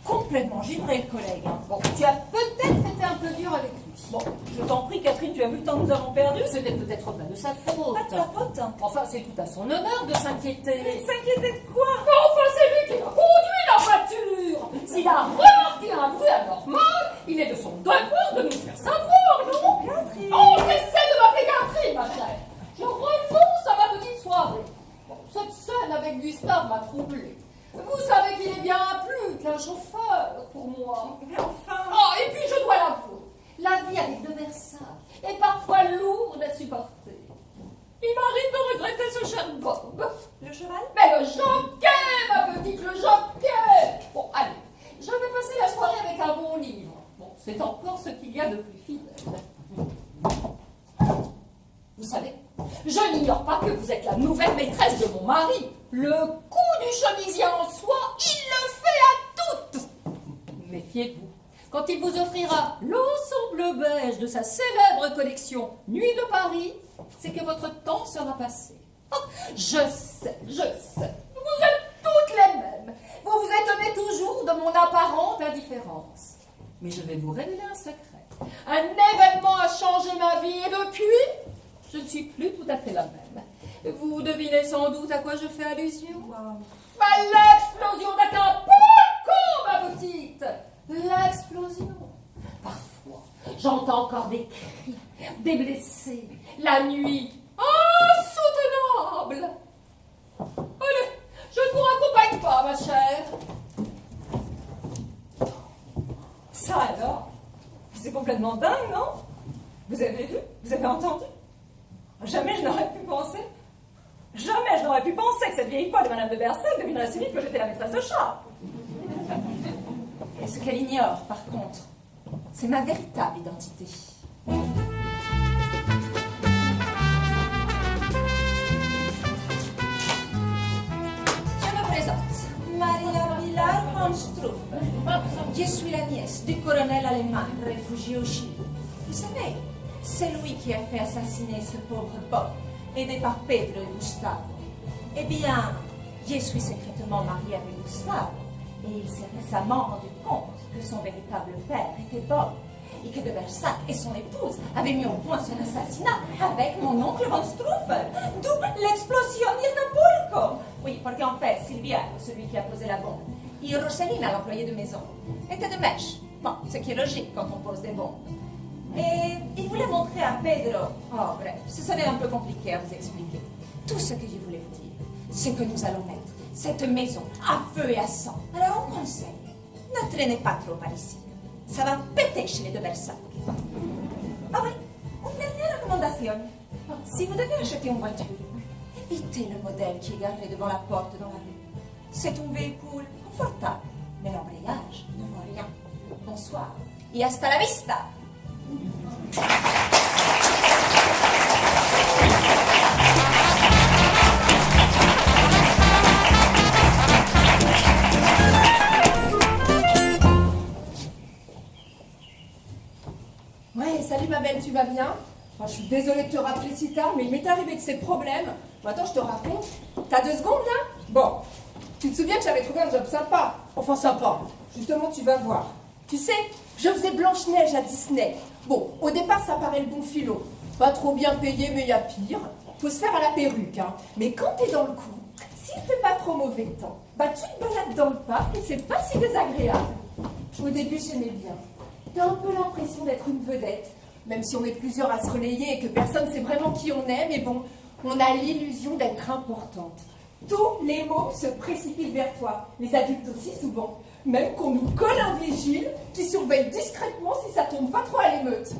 Complètement givré, le collègue. Hein. Bon, tu as peut-être été un peu dur avec lui. Bon, je t'en prie, Catherine, tu as vu le temps que nous avons perdu? Ce n'est peut-être pas de sa faute. Pas de sa faute. Enfin, c'est tout à son honneur de s'inquiéter. S'inquiéter de quoi? Enfin, c'est lui qui a conduit la voiture. S'il a remarqué un bruit anormal, il est de son devoir de nous faire savoir, non? Catherine. Oh, cessez de m'appeler Catherine, ma chère. Je renonce à ma petite soirée. Bon, cette scène avec Gustave m'a troublée. Vous savez qu'il est bien plus qu'un chauffeur pour moi. Mais enfin. Oh, et puis je dois l'avouer, la vie avec de Versailles est parfois lourde à supporter. Il m'arrive de regretter ce cher Bob. Le cheval? Mais le jockey, ma petite, le jockey. Bon, allez, je vais passer la soirée avec un bon livre. Bon, c'est encore ce qu'il y a de plus fidèle. Vous savez, je n'ignore pas que vous êtes la nouvelle maîtresse de mon mari. Le coup du chemisier en soie, il le fait à toutes. Méfiez-vous. Quand il vous offrira l'ensemble beige de sa célèbre collection Nuit de Paris, c'est que votre temps sera passé. Oh, je sais. Vous êtes toutes les mêmes. Vous vous étonnez toujours de mon apparente indifférence. Mais je vais vous révéler un secret. Un événement a changé ma vie et depuis, je ne suis plus tout à fait la même. Vous devinez sans doute à quoi je fais allusion? À l'explosion d'un con, ma petite. L'explosion. Parfois, j'entends encore des cris, des blessés, la nuit. Insoutenable. Allez, je ne vous raccompagne pas, ma chère. Ça alors? C'est complètement dingue, non? Vous avez vu? Vous avez entendu? Jamais je n'aurais pu penser. Jamais je n'aurais pu penser que cette vieille folle de Madame de Bersac devinerait si vite que j'étais la maîtresse de chat. Et ce qu'elle ignore, par contre, c'est ma véritable identité. Je me présente. Maria Pilar von Struff. Je suis la nièce du colonel allemand réfugié au Chili. Vous savez, c'est lui qui a fait assassiner ce pauvre Bob, aidé par Pedro et Gustavo. Eh bien, je suis secrètement mariée avec Gustavo, et il s'est récemment rendu compte que son véritable père était Bob. et que de Bersac et son épouse avaient mis au point son assassinat avec mon oncle von Struffel, d'où l'explosion d'Irnapulco. Oui, parce qu'en fait, Silvia, celui qui a posé la bombe, et Rosalina, l'employé de maison, étaient de mèche. Bon, ce qui est logique quand on pose des bombes. Et il voulait montrer à Pedro, oh bref, ce serait un peu compliqué à vous expliquer. Tout ce que je voulais vous dire, c'est que nous allons mettre cette maison à feu et à sang. Alors on conseille, ne traînez pas trop par ici. Ça va péter chez les de Bersac. Ah oui, une dernière recommandation. Si vous devez acheter une voiture, évitez le modèle qui est garé devant la porte dans la rue. C'est un véhicule confortable, mais l'embrayage ne vaut rien. Bonsoir et hasta la vista. Ouais, salut ma belle, tu vas bien? Je suis désolée de te rappeler si tard, mais il m'est arrivé de ces problèmes. Bon, attends, je te raconte. T'as 2 secondes là? Bon, tu te souviens que j'avais trouvé un job sympa? Enfin sympa, justement tu vas voir. Tu sais, je faisais Blanche-Neige à Disney. Bon, au départ ça paraît le bon filon. Pas trop bien payé, mais il y a pire. Faut se faire à la perruque, hein. Mais quand t'es dans le coup, s'il fait pas trop mauvais temps, bah tu te balades dans le parc et c'est pas si désagréable. Au début j'aimais bien. T'as un peu l'impression d'être une vedette, même si on est plusieurs à se relayer et que personne sait vraiment qui on est, mais bon, on a l'illusion d'être importante. Tous les mots se précipitent vers toi, les adultes aussi souvent, même qu'on nous colle un vigile qui surveille discrètement si ça tombe pas trop à l'émeute.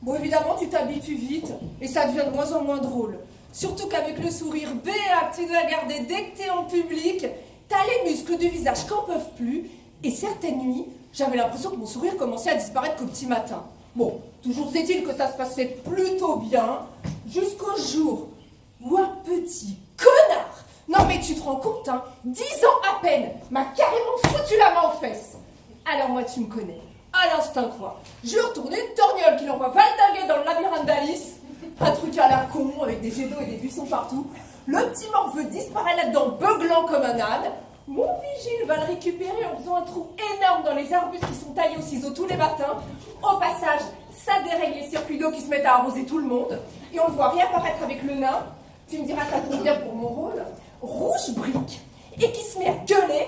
Bon, évidemment, tu t'habitues vite et ça devient de moins en moins drôle. Surtout qu'avec le sourire béat que tu dois garder dès que t'es en public, t'as les muscles du visage qu'en peuvent plus et certaines nuits, j'avais l'impression que mon sourire commençait à disparaître qu'au petit matin. Bon, toujours est-il que ça se passait plutôt bien, jusqu'au jour où un petit connard, non mais tu te rends compte, hein, 10 ans à peine, m'a carrément foutu la main aux fesses. Alors moi tu me connais, à l'instinct quoi, je retourne une torgnole qui l'envoie valdinguer dans le labyrinthe d'Alice, un truc à la con avec des jets d'eau et des buissons partout, le petit morveux disparaît là-dedans beuglant comme un âne. Mon vigile va le récupérer en faisant un trou énorme dans les arbustes qui sont taillés au ciseau tous les matins. Au passage, ça dérègle les circuits d'eau qui se mettent à arroser tout le monde. Et on le voit réapparaître avec le nain. Tu me diras, ça tombe bien pour mon rôle. Rouge brique. Et qui se met à gueuler.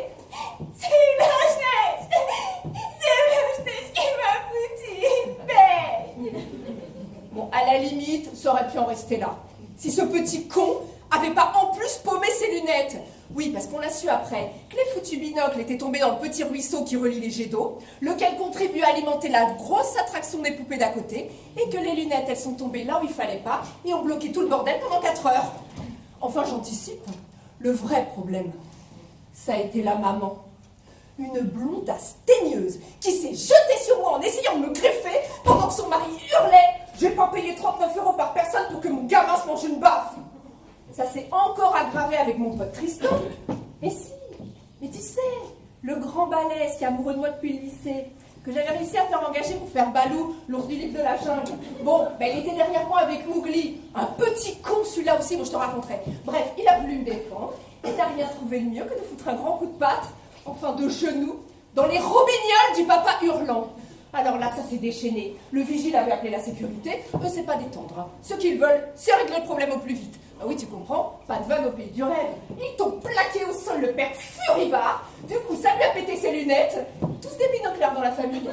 C'est Blanche-Neige! C'est Blanche-Neige qui m'a foutu une peigne! Bon, à la limite, ça aurait pu en rester là. Si ce petit con avait pas en plus paumé ses lunettes. Oui, parce qu'on a su après que les foutus binocles étaient tombés dans le petit ruisseau qui relie les jets d'eau, lequel contribue à alimenter la grosse attraction des poupées d'à côté, et que les lunettes, elles sont tombées là où il fallait pas, et ont bloqué tout le bordel pendant 4 heures. Enfin, j'anticipe. Le vrai problème, ça a été la maman. Une blondasse teigneuse qui s'est jetée sur moi en essayant de me greffer pendant que son mari hurlait « J'ai pas payé 39 € par personne pour que mon gamin se mange une baffe !» Ça s'est encore aggravé avec mon pote Tristan. Mais si, mais tu sais, le grand balèze qui est amoureux de moi depuis le lycée, que j'avais réussi à faire engager pour faire Balou, l'ours du livre de la jungle. Bon, ben il était derrière moi avec Mowgli, un petit con celui-là aussi, dont je te raconterai. Bref, il a voulu me défendre, et n'a rien trouvé de mieux que de foutre un grand coup de patte, enfin de genoux, dans les robignoles du papa hurlant. Alors là, ça s'est déchaîné. Le vigile avait appelé la sécurité. Eux, c'est pas détendre. Hein. Ce qu'ils veulent, c'est régler le problème au plus vite. Ah oui, tu comprends, pas de vanne au pays du rêve. Ils t'ont plaqué au sol le père furibard. Du coup, ça lui a pété ses lunettes. Tous des binoclars dans la famille.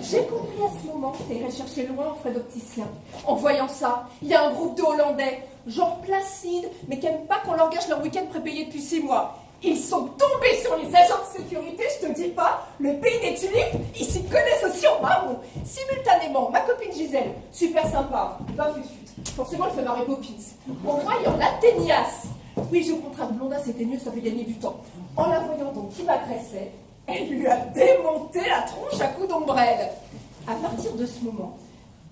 J'ai compris à ce moment que ça irait chercher loin en frais d'opticien. En voyant ça, il y a un groupe de Hollandais, genre placides, mais qui n'aiment pas qu'on leur gâche leur week-end prépayé depuis 6 mois. Ils sont tombés sur les agents de sécurité, je te dis pas, le pays des tulipes, ils s'y connaissent aussi en marron. Simultanément, ma copine Gisèle, super sympa, pas fut-fut, forcément elle fait marrer Poppins. En voyant la teignasse, oui je contrainte blondasse c'était mieux, ça fait gagner du temps. En la voyant donc qui m'agressait, elle lui a démonté la tronche à coups d'ombrelle. À partir de ce moment,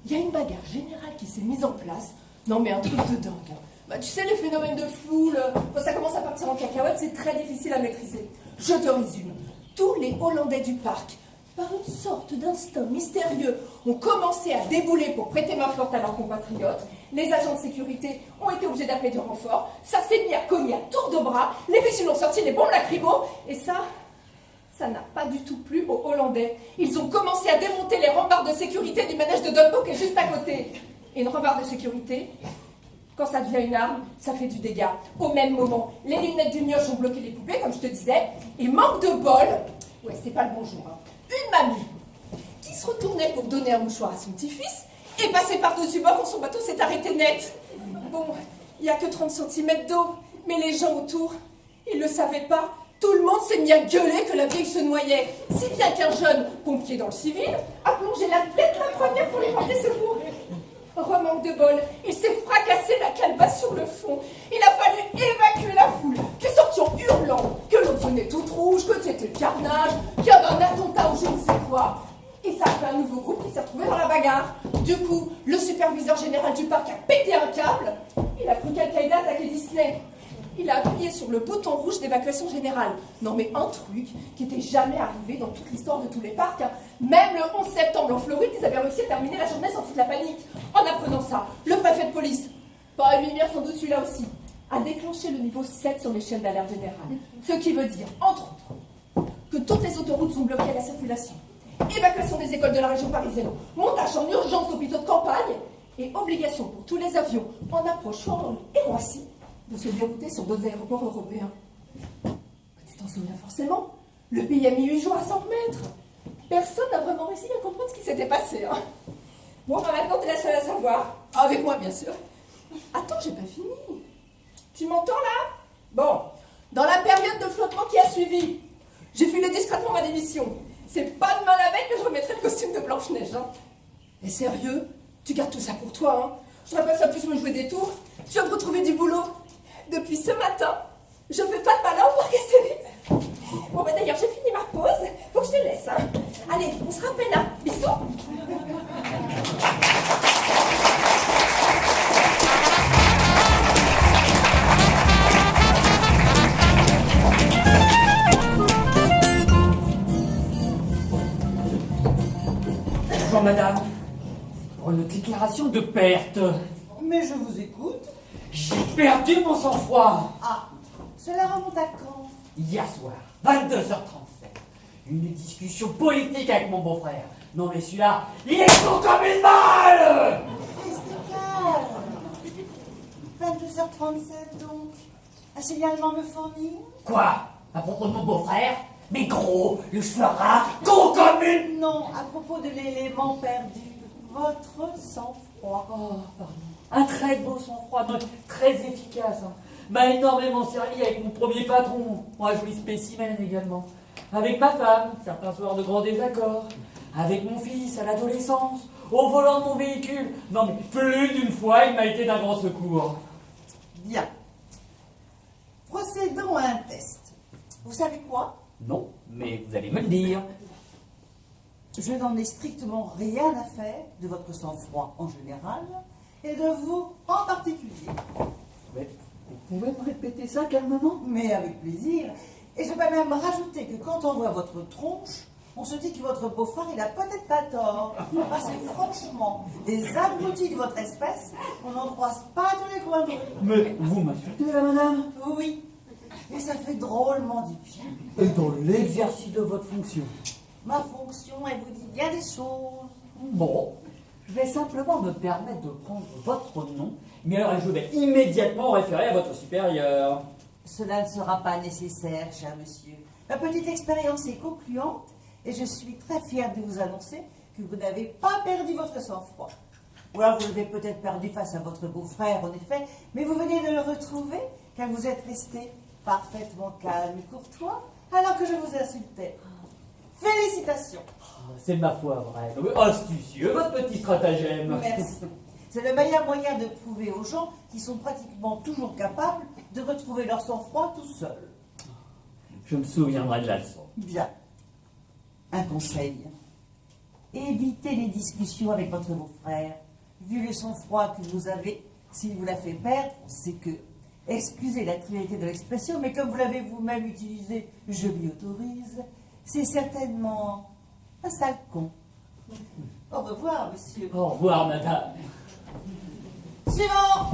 il y a une bagarre générale qui s'est mise en place. Non mais un truc de dingue. Hein. Bah, tu sais, les phénomènes de foule, quand ça commence à partir en cacahuète, c'est très difficile à maîtriser. Je te résume. Tous les Hollandais du parc, par une sorte d'instinct mystérieux, ont commencé à débouler pour prêter main forte à leurs compatriotes. Les agents de sécurité ont été obligés d'appeler du renfort. Ça s'est mis à cogner à tour de bras. Les vigiles ont sorti des bombes lacrymo. Et ça Ça n'a pas du tout plu aux Hollandais. Ils ont commencé à démonter les remparts de sécurité du manège de Dumbo qui est juste à côté. Et une remparts de sécurité, quand ça devient une arme, ça fait du dégât. Au même moment, les lunettes du mioche ont bloqué les poupées, comme je te disais, et manque de bol, ouais, c'est pas le bon jour, hein. Une mamie qui se retournait pour donner un mouchoir à son petit-fils est passée par-dessus bord quand son bateau s'est arrêté net. Bon, il n'y a que 30 cm d'eau, mais les gens autour, ils le savaient pas. Tout le monde s'est mis à gueuler que la vieille se noyait, si bien qu'un jeune pompier dans le civil a plongé la tête la première pour lui porter secours. Remanque de bol, il s'est fracassé la calebasse sur le fond. Il a fallu évacuer la foule, qui est sortie en hurlant que l'eau devenait toute rouge, que c'était le carnage, qu'il y avait un attentat ou je ne sais quoi. Et ça a fait un nouveau groupe qui s'est retrouvé dans la bagarre. Du coup, le superviseur général du parc a pété un câble. Il a cru qu'Al-Qaïda attaquait Disney. Il a appuyé sur le bouton rouge d'évacuation générale. Non mais un truc qui n'était jamais arrivé dans toute l'histoire de tous les parcs. Hein. Même le 11 septembre en Floride, ils avaient réussi à terminer la journée sans foutre la panique. En apprenant ça, le préfet de police, par une lumière sans doute celui-là aussi, a déclenché le niveau 7 sur l'échelle d'alerte générale. Ce qui veut dire, entre autres, que toutes les autoroutes sont bloquées à la circulation. Évacuation des écoles de la région parisienne, montage en urgence d'hôpitaux de campagne et obligation pour tous les avions en approche Orly et Roissy de se dérouter sur d'autres aéroports européens. Tu t'en souviens forcément, le pays a mis 8 jours à s'en remettre. Personne n'a vraiment réussi à comprendre ce qui s'était passé. Hein. Bon, bah maintenant t'es la seule à savoir. Avec moi, bien sûr. Attends, j'ai pas fini. Tu m'entends là? Bon, dans la période de flottement qui a suivi, j'ai filé discrètement ma démission. C'est pas demain la veille que je remettrai le costume de Blanche-Neige. Hein. Et sérieux, tu gardes tout ça pour toi. Hein. Je voudrais pas que ça puisse me jouer des tours. Je viens de retrouver du boulot. Depuis ce matin, je fais pas de malin pour rester vite. Bon, bah d'ailleurs, j'ai fini ma pause. Faut que je te laisse. Hein. Allez, on se rappelle là. Bisous. Bonjour madame. Pour une déclaration de perte. Mais je vous écoute. J'ai perdu mon sang-froid. Ah, cela remonte à quand? Hier soir, 22h37. Une discussion politique avec mon beau-frère. Non mais celui-là, il est con comme une balle. Restez calme. 22h37 donc. Un signalement me fournit? Quoi? À propos de mon beau-frère? Mais gros, le cheveu ras, con comme une... Non, à propos de l'élément perdu. Votre sang-froid. Oh, pardon. Un très beau sang-froid, donc très efficace. Hein. M'a énormément servi avec mon premier patron. Moi, joli spécimen également. Avec ma femme, certains soirs de grands désaccords. Avec mon fils à l'adolescence, au volant de mon véhicule. Non mais plus d'une fois, il m'a été d'un grand secours. Bien. Procédons à un test. Vous savez quoi? Non, mais vous allez me le dire. Je n'en ai strictement rien à faire de votre sang-froid en général et de vous en particulier. Mais vous pouvez me répéter ça calmement? Mais avec plaisir. Et je vais même rajouter que quand on voit votre tronche, on se dit que votre beau-frère, il a peut-être pas tort. Parce que franchement, des abrutis de votre espèce, on n'en croise pas à tous les coins de rue. Mais vous m'insultez là, madame? Oui. Et ça fait drôlement du bien. Et dans l'exercice de votre fonction? Ma fonction, elle vous dit bien des choses. Bon, je vais simplement me permettre de prendre votre nom, mais alors je vais immédiatement référer à votre supérieur. Cela ne sera pas nécessaire, cher monsieur. Ma petite expérience est concluante et je suis très fière de vous annoncer que vous n'avez pas perdu votre sang-froid. Ou alors vous l'avez peut-être perdu face à votre beau-frère, en effet, mais vous venez de le retrouver car vous êtes resté parfaitement calme et courtois alors que je vous insultais. Félicitations. C'est ma foi vrai. Astucieux, votre petit stratagème. Merci. C'est le meilleur moyen de prouver aux gens qui sont pratiquement toujours capables de retrouver leur sang-froid tout seuls. Je me souviendrai de la leçon. Bien. Un conseil. Évitez les discussions avec votre beau-frère. Vu le sang-froid que vous avez, s'il vous l'a fait perdre, c'est que, excusez la trivialité de l'expression, mais comme vous l'avez vous-même utilisé, je m'y autorise, c'est certainement un sale con. Au revoir, monsieur. Au revoir, madame. Suivant.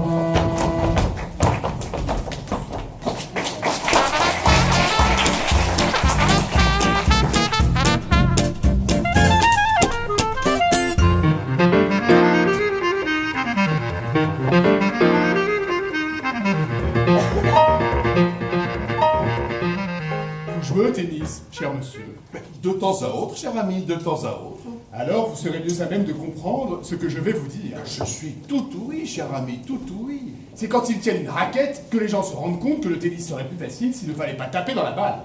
jouer au tennis, cher monsieur. De temps à autre, cher ami, de temps à autre. Alors vous serez mieux à même de comprendre ce que je vais vous dire. Je suis tout oui, cher ami, tout oui. C'est quand ils tiennent une raquette que les gens se rendent compte que le tennis serait plus facile s'il ne fallait pas taper dans la balle.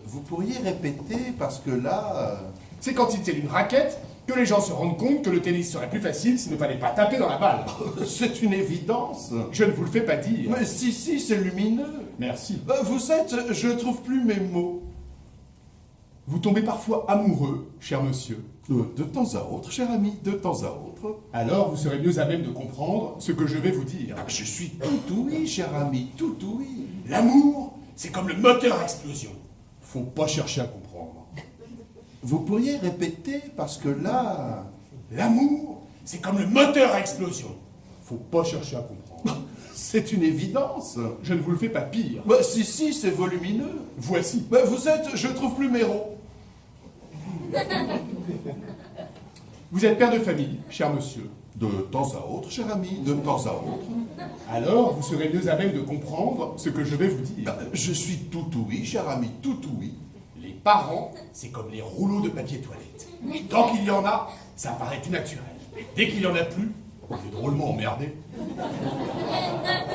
Vous pourriez répéter, parce que là... C'est quand ils tiennent une raquette que les gens se rendent compte que le tennis serait plus facile s'il ne fallait pas taper dans la balle. C'est une évidence. Je ne vous le fais pas dire. Mais si, c'est lumineux. Merci. Vous êtes... Je ne trouve plus mes mots. Vous tombez parfois amoureux, cher monsieur. De temps à autre, cher ami, de temps à autre. Alors vous serez mieux à même de comprendre ce que je vais vous dire. Je suis tout oui, cher ami, tout oui. L'amour, c'est comme le moteur à explosion. Faut pas chercher à comprendre. Vous pourriez répéter, parce que là... L'amour, c'est comme le moteur à explosion. Faut pas chercher à comprendre. C'est une évidence. Je ne vous le fais pas pire. Si, c'est volumineux. Voici. Vous êtes... Je trouve plus mes mots. Vous êtes père de famille, cher monsieur. De temps à autre, cher ami, de temps à autre. Alors, vous serez mieux à même de comprendre ce que je vais vous dire. Je suis tout oui, cher ami, tout oui. Les parents, c'est comme les rouleaux de papier toilette. Tant qu'il y en a, ça paraît tout naturel. Et dès qu'il y en a plus, on est drôlement emmerdé.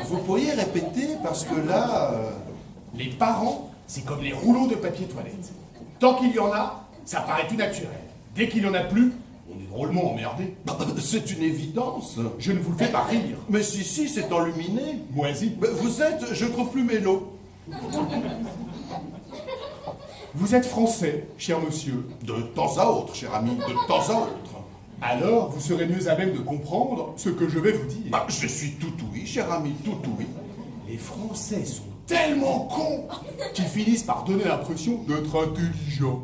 Vous pourriez répéter, parce que là... Les parents, c'est comme les rouleaux de papier toilette. Tant qu'il y en a, ça paraît tout naturel. Dès qu'il y en a plus, on est drôlement emmerdé. C'est une évidence. Je ne vous le fais pas rire. Mais si, c'est enluminé. Moisi. Vous êtes... Je trouve plus mes mots. Vous êtes français, cher monsieur. De temps à autre, cher ami, de temps à autre. Alors, vous serez mieux à même de comprendre ce que je vais vous dire. Je suis tout oui, cher ami, tout oui. Les Français sont tellement cons qu'ils finissent par donner l'impression d'être intelligents.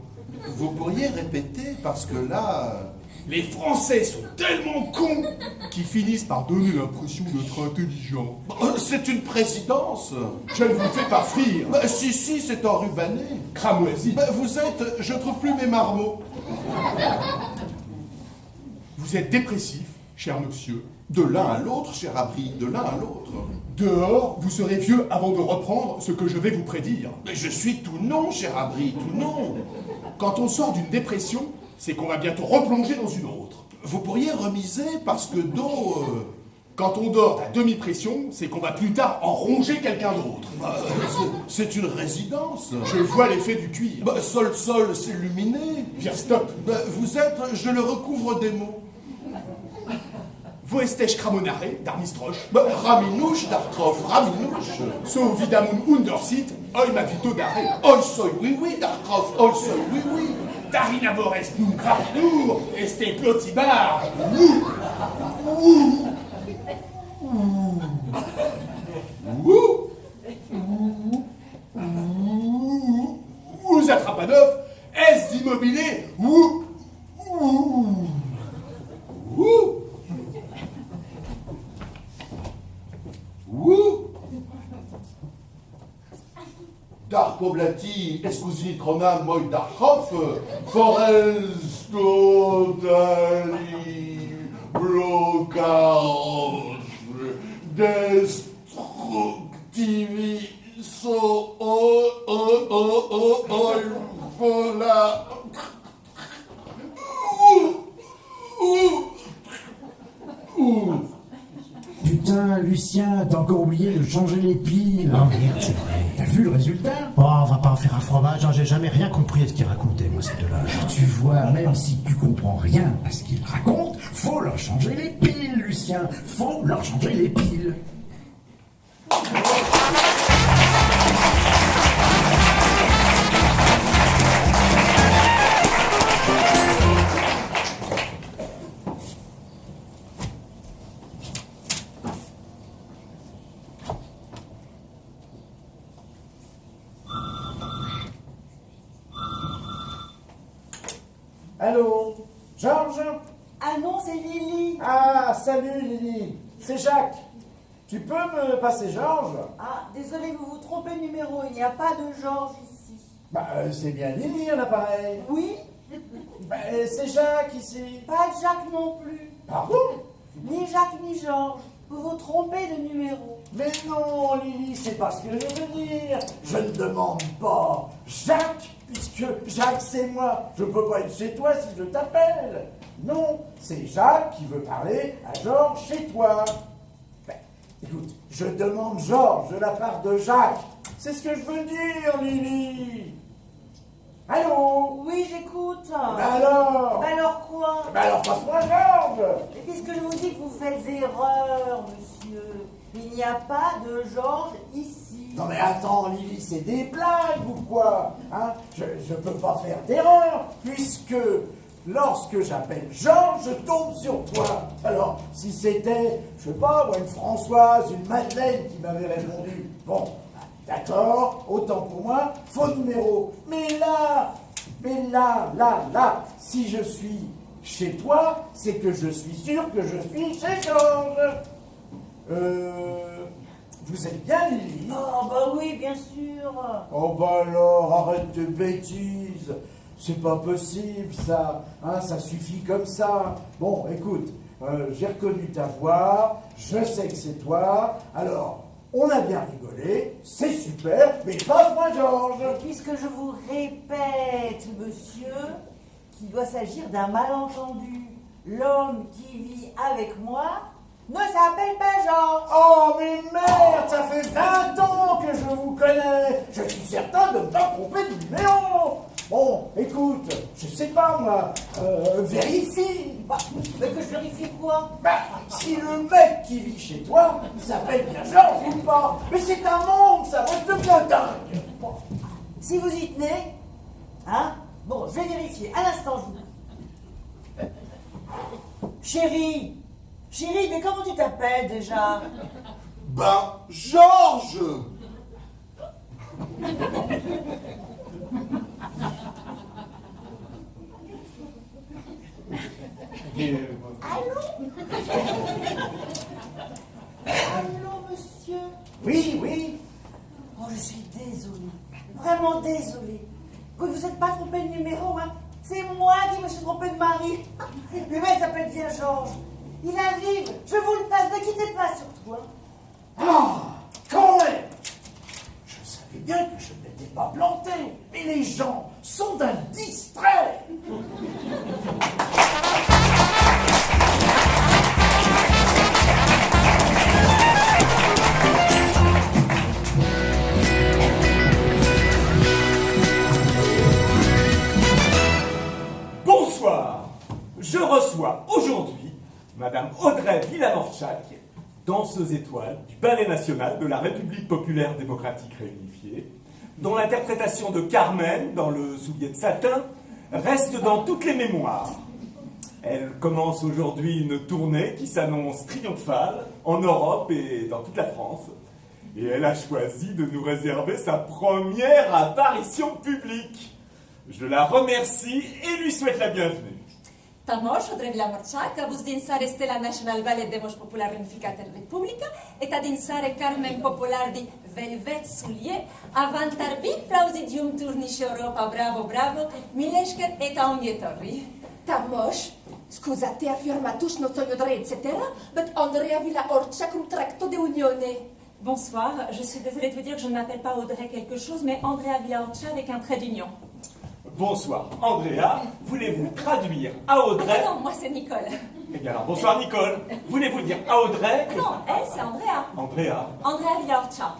Vous pourriez répéter, parce que là... Les Français sont tellement cons qu'ils finissent par donner l'impression d'être intelligents. C'est une présidence. Je ne vous fais pas frire. Si, c'est enrubané. Cramoisi. Vous êtes... Je trouve plus mes marmots. Vous êtes dépressif, cher monsieur. De l'un à l'autre, cher abri, de l'un à l'autre. Dehors, vous serez vieux avant de reprendre ce que je vais vous prédire. Mais je suis tout non, cher abri, tout non. Quand on sort d'une dépression, c'est qu'on va bientôt replonger dans une autre. Vous pourriez remiser, parce que d'eau... Quand on dort à demi-pression, c'est qu'on va plus tard en ronger quelqu'un d'autre. C'est une résidence. Je vois l'effet du cuir. Sol, c'est luminé. Bien, stop. Vous êtes... Je le recouvre des mots. Vous estèche cramonare, d'Armistroche. Raminouche, d'Artrof, raminouche. So vidamun undersit, oi ma vito dare. Oi soy oui, d'Artrof, oi soy oui. Darinabor est nous grapnour, este plotibar. Vous attrapanov, est d'immobilier. Dar poblati, escusini tronam moi d'Artrof, foresto dali blocage, destructivi so voilà. Putain, Lucien, t'as encore oublié de changer les piles. Oh merde, c'est vrai. T'as vu le résultat? Oh, on va pas en faire un fromage, hein, j'ai jamais rien compris à ce qu'il racontait, moi, ces deux-là. Tu vois, même si tu comprends rien à ce qu'ils racontent, faut leur changer les piles, Lucien. Faut leur changer les piles. Allô, Georges? Ah non, c'est Lily. Ah, salut Lily, c'est Jacques. Tu peux me passer Georges? Ah, désolé, vous vous trompez de numéro, il n'y a pas de Georges ici. C'est bien Lily à l'appareil. Oui? C'est Jacques ici. Pas de Jacques non plus. Pardon? Ni Jacques ni Georges. Vous vous trompez de numéro. Mais non, Lily, c'est pas ce que je veux dire. Je ne demande pas Jacques, puisque Jacques, c'est moi. Je peux pas être chez toi si je t'appelle. Non, c'est Jacques qui veut parler à Georges chez toi. Ben, écoute, je demande Georges de la part de Jacques. C'est ce que je veux dire, Lily. Allô? Oui, j'écoute. Ben alors? Ben alors quoi? Ben alors passe-moi Georges. Et puisque je vous dis que vous faites erreur, monsieur, il n'y a pas de Georges ici. Non mais attends, Lily, c'est des blagues ou quoi, hein? Je peux pas faire d'erreur, puisque lorsque j'appelle Georges, je tombe sur toi. Alors, si c'était, je sais pas, moi, une Françoise, une Madeleine qui m'avait répondu, bon, d'accord, autant pour moi, faux numéro. Mais là, si je suis chez toi, c'est que je suis sûr que je suis chez Georges. Vous êtes bien, Lily? Oh, bah oui, bien sûr. Oh, bah alors, arrête tes bêtises. C'est pas possible, ça. Hein, ça suffit comme ça. Bon, écoute, j'ai reconnu ta voix, je sais que c'est toi. Alors, on a bien rigolé, c'est super, mais passe-moi, Georges. Et puisque je vous répète, monsieur, qu'il doit s'agir d'un malentendu, l'homme qui vit avec moi ne s'appelle pas Georges. Oh, mais merde, ça fait 20 ans que je vous connais. Je suis certain de ne pas tromper de numéro. Bon, écoute, je sais pas, moi, vérifie. Bah, mais que je vérifie quoi? Bah, si le mec qui vit chez toi, il s'appelle bien Georges ou pas. Mais c'est un monde, ça, moi je deviens dingue. Bon, si vous y tenez, hein? Bon, je vais vérifier. À l'instant, je vous... Chérie, mais comment tu t'appelles déjà? Ben, Georges! Allô, monsieur? Oui. Oh, je suis désolée. Vraiment désolée. Vous ne vous êtes pas trompé de numéro, hein? C'est moi qui me suis trompé de mari. Le mec s'appelle bien Georges. Il arrive, je vous le passe, ne quittez pas surtout. Hein. Ah, quand même. Je savais bien que je ne m'étais pas planté, mais les gens sont d'un distrait. Bonsoir. Je reçois aujourd'hui Madame Audrey Villamorchac, danseuse étoile du Ballet National de la République Populaire Démocratique Réunifiée, dont l'interprétation de Carmen dans le soulier de satin reste dans toutes les mémoires. Elle commence aujourd'hui une tournée qui s'annonce triomphale en Europe et dans toute la France. Et elle a choisi de nous réserver sa première apparition publique. Je la remercie et lui souhaite la bienvenue. Tamoș, Audrey Villamorchac, vos dinsare Stella National Ballet de Moș Popular Unificată Republica, et a dinsare Carmen Popular di Velvet Soulier, avant arbit plausidium turnici Europa, bravo, Mileșker et Aungietorri. Tamoș, scuzate, afirma tuż no co Audrey, etc., but Andrea Villamorchac cum tracto de unione. Bonsoir, je suis désolée de vous dire que je ne m'appelle pas Audrey quelque chose, mais Andrea Villamorchac avec un trait d'union. Bonsoir, Andrea. Voulez-vous traduire à Audrey? Ah non, moi c'est Nicole. Eh bien alors, bonsoir Nicole. Voulez-vous dire à Audrey? Non, elle c'est Andrea. Andrea Villamorchac.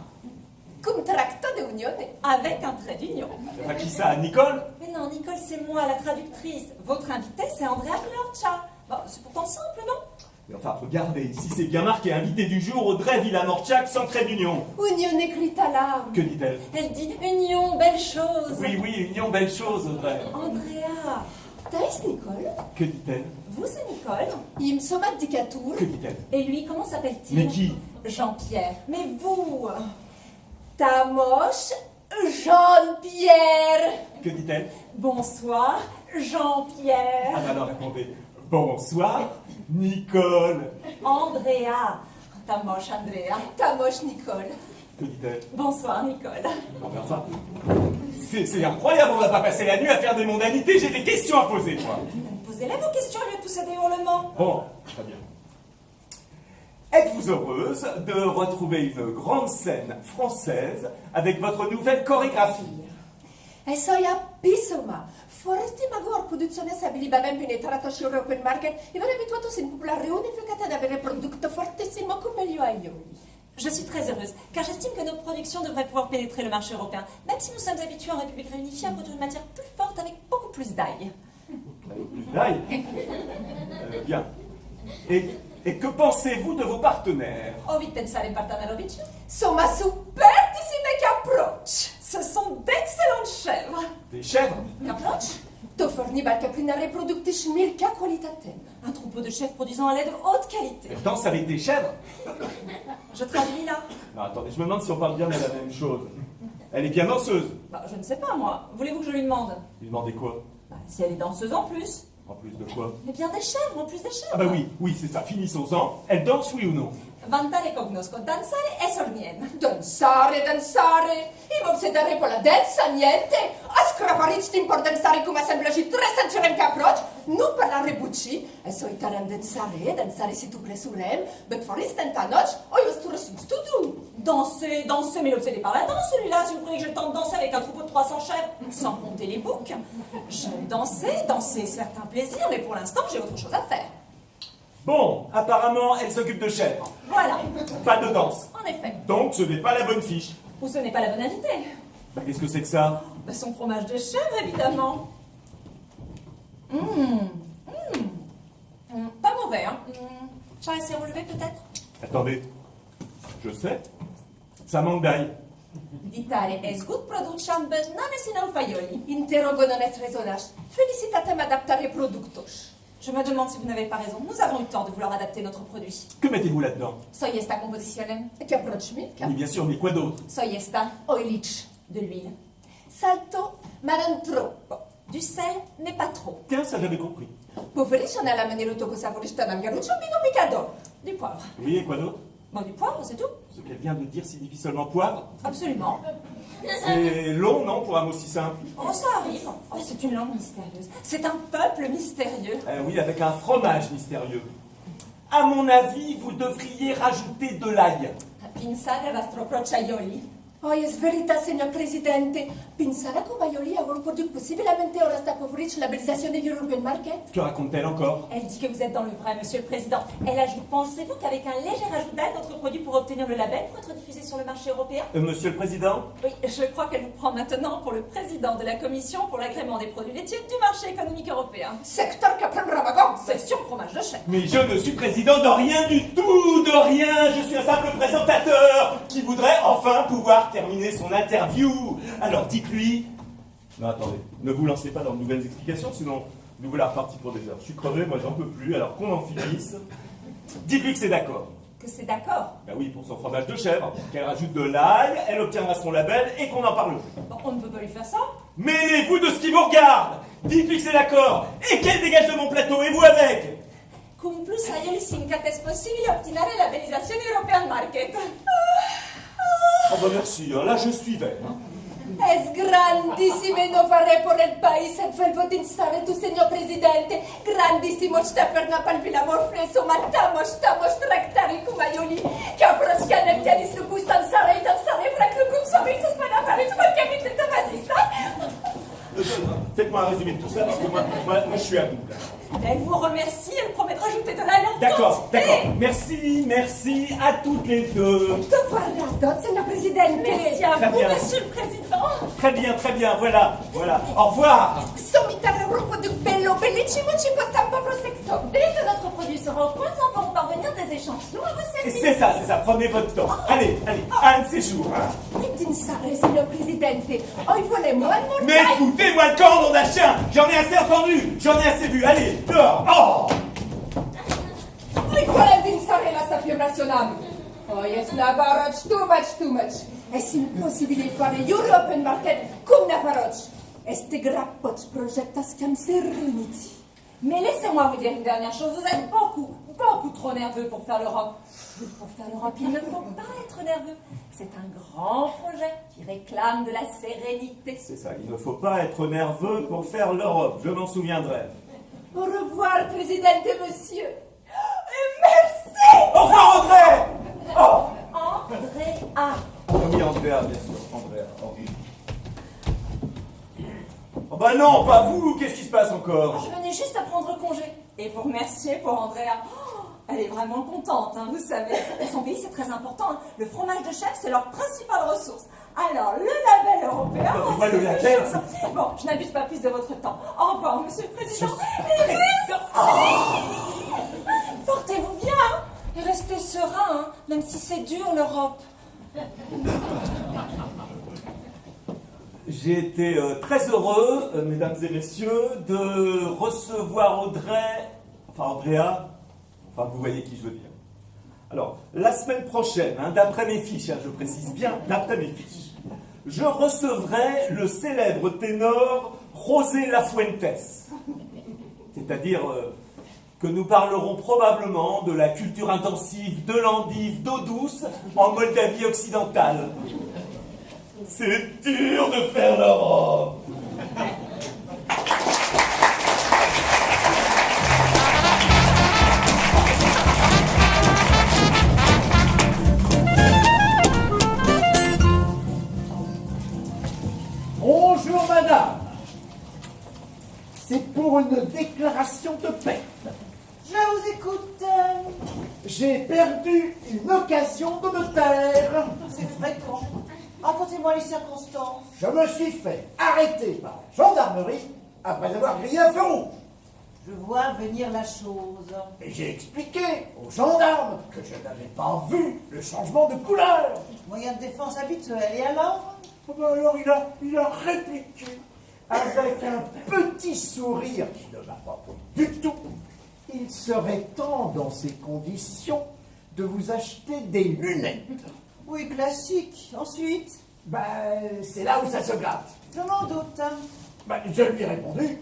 Cum tracto de unione. Avec un trait d'union. Enfin, qui ça, Nicole? Mais non, Nicole c'est moi, la traductrice. Votre invité c'est Andrea Villamorchac. Bon, c'est pourtant simple, non? Mais enfin, regardez, ici c'est bien marqué invité du jour, Audrey Villamorchac, sans trait d'union. Unione écrita là. Que dit-elle? Elle dit union, belle chose. Oui, union, belle chose, Audrey. Andrea. Thais Nicole. Que dit-elle? Vous c'est Nicole. Im somaticatur. Que dit-elle? Et lui, comment s'appelle-t-il? Mais qui? Jean-Pierre. Mais vous? Tamoș, Jean-Pierre. Que dit-elle? Bonsoir, Jean-Pierre. Ah bah alors répondez. Bonsoir, Nicole. Andrea. Tamoș, Andrea. Tamoș, Nicole. Que dit-elle? Bonsoir, Nicole. Non mais enfin, c'est incroyable, on va pas passer la nuit à faire des mondanités, j'ai des questions à poser, moi. Posez-les vos questions, il y a tous ces hurlements. Bon, très bien. êtes-vous heureuse de retrouver une grande scène française avec votre nouvelle chorégraphie? E sono Foresti maggior produzione stabiliva ben penetrata sull'open market e ben abituato sin popolare unificata ad avere prodotto fortissimo come gli aioli. Je suis très heureuse, car j'estime que nos productions devraient pouvoir pénétrer le marché européen, même si nous sommes habitués en République réunifiée à produire une matière plus forte avec beaucoup plus d'ail. Plus d'ail? Bien. Et que pensez-vous de vos partenaires? Ho vi pensare Partanarovic? Sono supertissime caprocci. Ce sont d'excellentes chèvres. Des chèvres? Caprocci? To fornibar caprinare producti șmirca qualitatem. Un troupeau de chèvres produisant un lait de haute qualité. Elle danse avec des chèvres? Je traduis là. Non, attendez, je me demande si on parle bien de la même chose. Elle est bien danseuse. Bah, je ne sais pas, moi. Voulez-vous que je lui demande? Lui demandez quoi? Bah, si elle est danseuse en plus. En plus de quoi? Mais bien des chèvres, en plus des chèvres. Ah bah oui, c'est ça, finissons-en. Elle danse, oui ou non? Vantare cognosco, danzare è sornien. Danzare. I m'obsedare per la danza, niente. A scraparici timp por danzare cum assemblagi tre sentirem caproci. Nu parlare bucci. E so itarem danzare si tu plesurem. Bet for instantanoci, o io sturăsim studiu. Danser, mais l'obsédé par la danse, celui-là, si vous croyez que j'ai le temps de danser avec un troupeau de 300 chèvres, sans compter les boucs. J'aime danser, certes un plaisir, mais pour l'instant, j'ai autre chose à faire. Bon, apparemment, elle s'occupe de chèvres. Voilà. Pas de danse. En effet. Donc, ce n'est pas la bonne fiche. Ou ce n'est pas la bonne invitée. Bah, qu'est-ce que c'est que ça? Bah, son fromage de chèvre, évidemment. Pas mauvais, hein. Ça assez relevé, peut-être? Attendez. Je sais. Ça manque d'ail. Ditare es gut produciam, bet non es in faioli. Interrogo non est raisonnage. Felicitatem adaptare productos. Je me demande si vous n'avez pas raison. Nous avons eu le temps de vouloir adapter notre produit. Que mettez-vous là-dedans? Soy esta compositionem. Caproci mirca. Oui, bien sûr, mais quoi d'autre? Soy esta oilich. De l'huile. Salto, ma non troppo. Du sel, mais pas trop. Tiens, ça j'avais compris. Poverici alla maniera tocco saporistan garuccio bino picado. Du poivre. Oui, et quoi d'autre? Bon, du poivre, c'est tout. Ce qu'elle vient de dire signifie seulement poivre? Absolument. C'est long, non, pour un mot si simple? Oh, ça arrive. Oh, c'est une langue mystérieuse. C'est un peuple mystérieux. Oui, avec un fromage mystérieux. À mon avis, vous devriez rajouter de l'ail. Pensare vostro procciaioli. Oh, es veritas, signor Presidente. Pensare cum aioli a un produit possibilmente ora sta poverici labellisation de European Market. Que raconte-t-elle encore? Elle dit que vous êtes dans le vrai, Monsieur le Président. Elle ajoute, pensez-vous qu'avec un léger ajout d'ail, notre produit pourra obtenir le label pour être diffusé sur le marché européen? Monsieur le Président? Oui, je crois qu'elle vous prend maintenant pour le président de la Commission pour l'agrément des produits laitiers du marché économique européen. Secteur capran ravagance. C'est sur fromage de chèvre. Mais je ne suis président de rien du tout, de rien. Je suis un simple présentateur qui voudrait enfin pouvoir terminer son interview. Alors dites-lui... Non, attendez, ne vous lancez pas dans de nouvelles explications, sinon nous voilà repartis pour des heures. Je suis crevé, moi j'en peux plus, alors qu'on en finisse. Dites-lui que c'est d'accord. Que c'est d'accord. Ben oui, pour son fromage de chèvre, qu'elle rajoute de l'ail, elle obtiendra son label et qu'on n'en parle plus. Bon, on ne peut pas lui faire ça. Mêlez-vous de ce qui vous regarde. Dites-lui que c'est d'accord et qu'elle dégage de mon plateau, et vous avec. Cum plus aioli sincates possibile obtenere labellizazione European Market. Oh ben merci, hein, là je suis vert. Es grandissime novare por el país et fel votin stare tu, signor Presidente. Grandissimo Steferna palvila morfreso, matamos tractari cum aioli. Capros canem tianis lucus danzare, frac lucum somitus panavaris, perché mi te vasistas. Faites-moi un résumé de tout ça, parce que moi je suis à bout. Elle vous remercie, elle promet de rajouter de l'ail en D'accord. quantité. Merci à toutes les deux. Tu parles, signor Presidente. Merci à Très vous, bien. Monsieur le Président. Très bien, voilà. Au revoir. Somitare un product bello, bellissimo, ci costa un po' prosecto. Dès que notre produit sera au point, on va vous parvenir des échantillons à vos services. C'est ça, prenez votre temps. Allez, un de ces jours. Hein. Pensare, signor Presidente. Oi volemo al Mais foutez-moi le camp, nom d'un chien. J'en ai assez entendu, j'en ai assez vu. Allez, dehors. Oh. Oi volem pensare la staffio nazionale. Oi es Navaroc, too much. Es impossibile fare European Market cum Navaroc. Este grappoc projectas cam serenity. Mais laissez-moi vous dire une dernière chose. Vous êtes beaucoup trop nerveux pour faire l'Europe. Pour faire l'Europe, il ne faut pas être nerveux. C'est un grand projet qui réclame de la sérénité. C'est ça, il ne faut pas être nerveux pour faire l'Europe. Je m'en souviendrai. Au revoir, Presidente, monsieur. Merci. Au revoir. André! Oh! Andrea. Oui, Andrea, bien sûr, Andrea. Oh. Oh bah non, pas vous, qu'est-ce qui se passe encore? Je venais juste à prendre congé. Et vous remercier pour Andrea. Oh, elle est vraiment contente, hein, vous savez. Dans son pays, c'est très important. Hein. Le fromage de chèvre, c'est leur principale ressource. Alors, le label européen... On va le label. Bon, je n'abuse pas plus de votre temps. Au revoir, monsieur le président. Portez-vous bien. Et restez serein, hein, même si c'est dur, l'Europe. J'ai été très heureux, mesdames et messieurs, de recevoir Andrea, enfin vous voyez qui je veux dire. Alors, la semaine prochaine, hein, d'après mes fiches, hein, je précise bien, d'après mes fiches, je recevrai le célèbre ténor José Lafuentes. C'est-à-dire que nous parlerons probablement de la culture intensive de l'endive d'eau douce en Moldavie occidentale. C'est dur de faire l'Europe. Bonjour madame. C'est pour une déclaration de paix. Je vous écoute. J'ai perdu une occasion de me taire. C'est fréquent. Racontez-moi les circonstances. Je me suis fait arrêter par la gendarmerie après avoir grillé un feu rouge. Je vois venir la chose. Et j'ai expliqué aux gendarmes que je n'avais pas vu le changement de couleur. Moyen de défense habituel. Et alors? Oh ben alors il a répliqué avec un petit sourire qui ne m'a pas plu du tout. Il serait temps, dans ces conditions, de vous acheter des lunettes. Oui, classique. Ensuite? Ben, c'est là où ça se gâte. Je m'en doute. Ben, je lui ai répondu,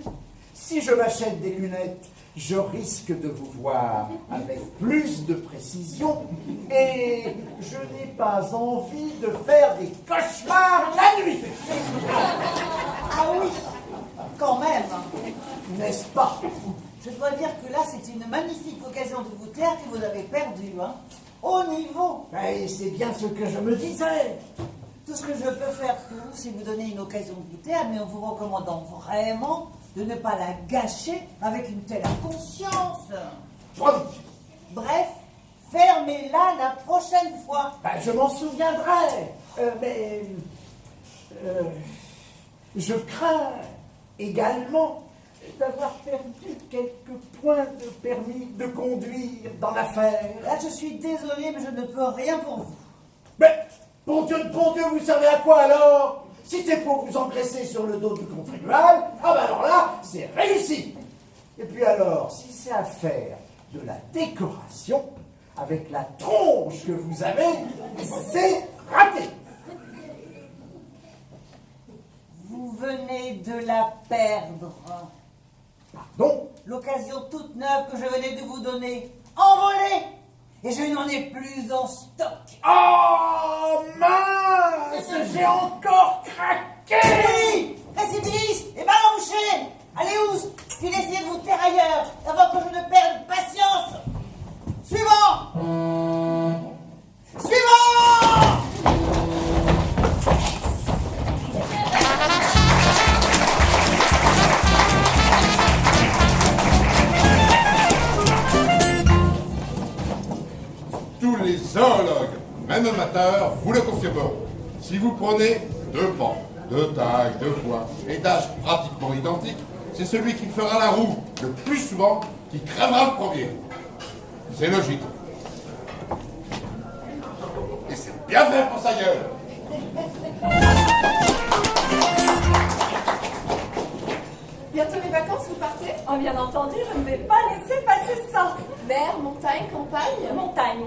si je m'achète des lunettes, je risque de vous voir avec plus de précision et je n'ai pas envie de faire des cauchemars la nuit. Ah oui, quand même. N'est-ce pas? Je dois dire que là, c'est une magnifique occasion de vous taire que vous avez perdue. Hein. Au niveau. Et c'est bien ce que je me disais. Tout ce que je peux faire pour vous, c'est vous donner une occasion de vous taire, mais en vous recommandant vraiment de ne pas la gâcher avec une telle inconscience. Bref, fermez-la la prochaine fois. Ben, je m'en souviendrai. Mais je crains également d'avoir perdu quelques points de permis de conduire dans l'affaire. Là, je suis désolé, mais je ne peux rien pour vous. Mais, bon Dieu, vous savez à quoi alors? Si c'est pour vous engraisser sur le dos du contribuable, ah ben alors là, c'est réussi. Et puis alors, si c'est à faire de la décoration, avec la tronche que vous avez, c'est raté. Vous venez de la perdre. Pardon? L'occasion toute neuve que je venais de vous donner, envolée. Et je n'en ai plus en stock. Oh mince, j'ai encore craqué. Oui, récidiviste et mal embouché. Allez oust, puis essayez de vous taire ailleurs, avant que je ne perde patience. Suivant. Suivant. Tous les zoologues, même amateurs, vous le confirmeront. Si vous prenez deux pans, de taille, de poids et d'âge pratiquement identiques, c'est celui qui fera la roue le plus souvent qui crèvera le premier. C'est logique. Et c'est bien fait pour sa gueule. Bientôt les vacances, vous partez? Oh, bien entendu, je ne vais pas laisser passer ça. Mer, montagne, campagne? Montagne.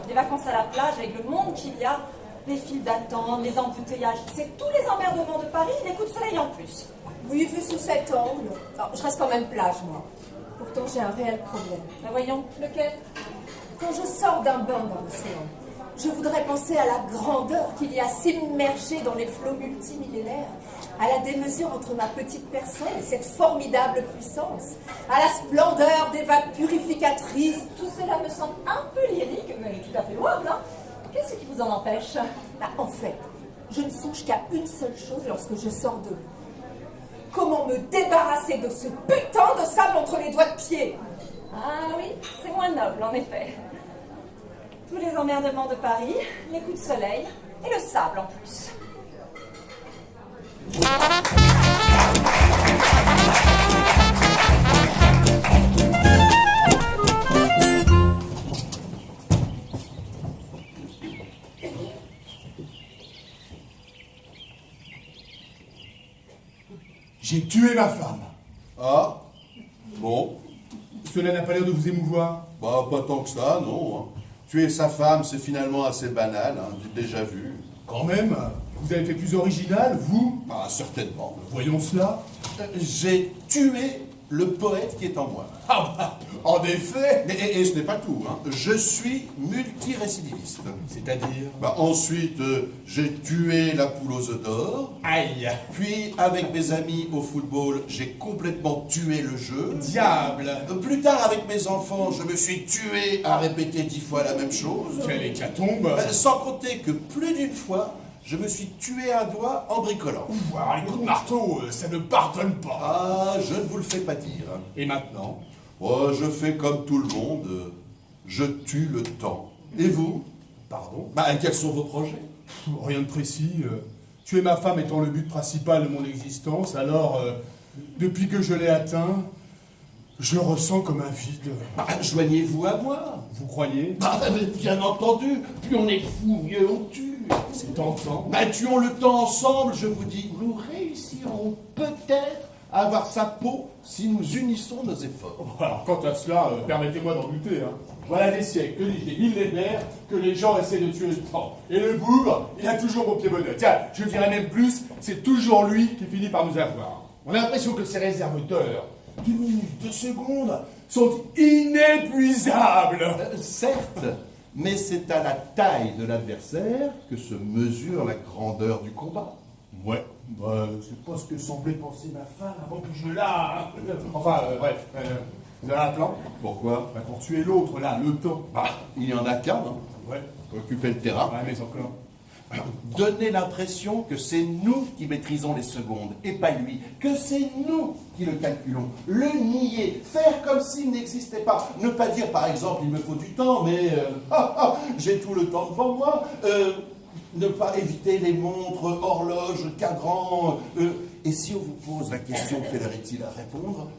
Des vacances à la plage avec le monde qu'il y a, les files d'attente, les embouteillages. C'est tous les emmerdements de Paris et les coups de soleil en plus. Oui, vu sous cet angle. Alors, je reste quand même plage, moi. Pourtant, j'ai un réel problème. Ben voyons, lequel? Quand je sors d'un bain dans l'océan, Je voudrais penser à la grandeur qu'il y a s'immerger dans les flots multimillénaires, à la démesure entre ma petite personne et cette formidable puissance, à la splendeur des vagues purificatrices. Tout cela me semble un peu lyrique, mais tout à fait louable, hein. Qu'est-ce qui vous en empêche? En fait, je ne songe qu'à une seule chose lorsque je sors de l'eau. Comment me débarrasser de ce putain de sable entre les doigts de pied? Ah oui, c'est moins noble, en effet. Tous les emmerdements de Paris, les coups de soleil et le sable en plus. J'ai tué ma femme. Ah, bon. Cela n'a pas l'air de vous émouvoir. Bah, pas tant que ça, non. Tuer sa femme, c'est finalement assez banal, hein, j'ai déjà vu. Quand même, vous avez fait plus original, vous? Ah, certainement. Voyons cela. J'ai tué le poète qui est en moi. Ah bah, en effet. Et ce n'est pas tout, hein. Je suis multirécidiviste. C'est-à-dire? Bah, ensuite, j'ai tué la poule aux œufs d'or. Aïe. Puis, avec mes amis au football, j'ai complètement tué le jeu. Diable. Plus tard, avec mes enfants, je me suis tué à répéter 10 fois la même chose. Quelle hécatombe. Sans compter que plus d'une fois, je me suis tué un doigt en bricolant. Alors, les coups de marteau, ça ne pardonne pas. Ah, je ne vous le fais pas dire. Et maintenant? Oh, je fais comme tout le monde. Je tue le temps. Et vous? Pardon? Bah, quels sont vos projets? Rien de précis. Tuer ma femme étant le but principal de mon existence, alors, depuis que je l'ai atteint, je ressens comme un vide. Bah, joignez-vous à moi. Vous croyez? Ah, mais bien entendu. Plus on est fou, mieux on tue. C'est tentant. Bah, tuons le temps ensemble, je vous dis. Nous réussirons peut-être à avoir sa peau si nous unissons nos efforts. Alors, quant à cela, permettez-moi d'en douter. Hein. Voilà des siècles, que dis-je, des millénaires, que les gens essaient de tuer le temps. Et le bougre, il a toujours mon pied bonheur. Tiens, je dirais même plus, c'est toujours lui qui finit par nous avoir. On a l'impression que ses réserves d'heures, de minutes, de secondes, sont inépuisables. Certes, mais c'est à la taille de l'adversaire que se mesure la grandeur du combat. Ouais, bah, c'est pas ce que semblait penser ma femme avant que je la... Enfin, bref, vous avez un plan? Pourquoi? Bah, pour tuer l'autre, là, le temps. Bah, il n'y en a qu'un, hein. Ouais. Occuper le terrain. Ouais, mais encore. Donner l'impression que c'est nous qui maîtrisons les secondes et pas lui, que c'est nous qui le calculons, le nier, faire comme s'il n'existait pas, ne pas dire par exemple il me faut du temps mais j'ai tout le temps devant moi, ne pas éviter les montres, horloges, cadrans, et si on vous pose la question quelle heure est-il à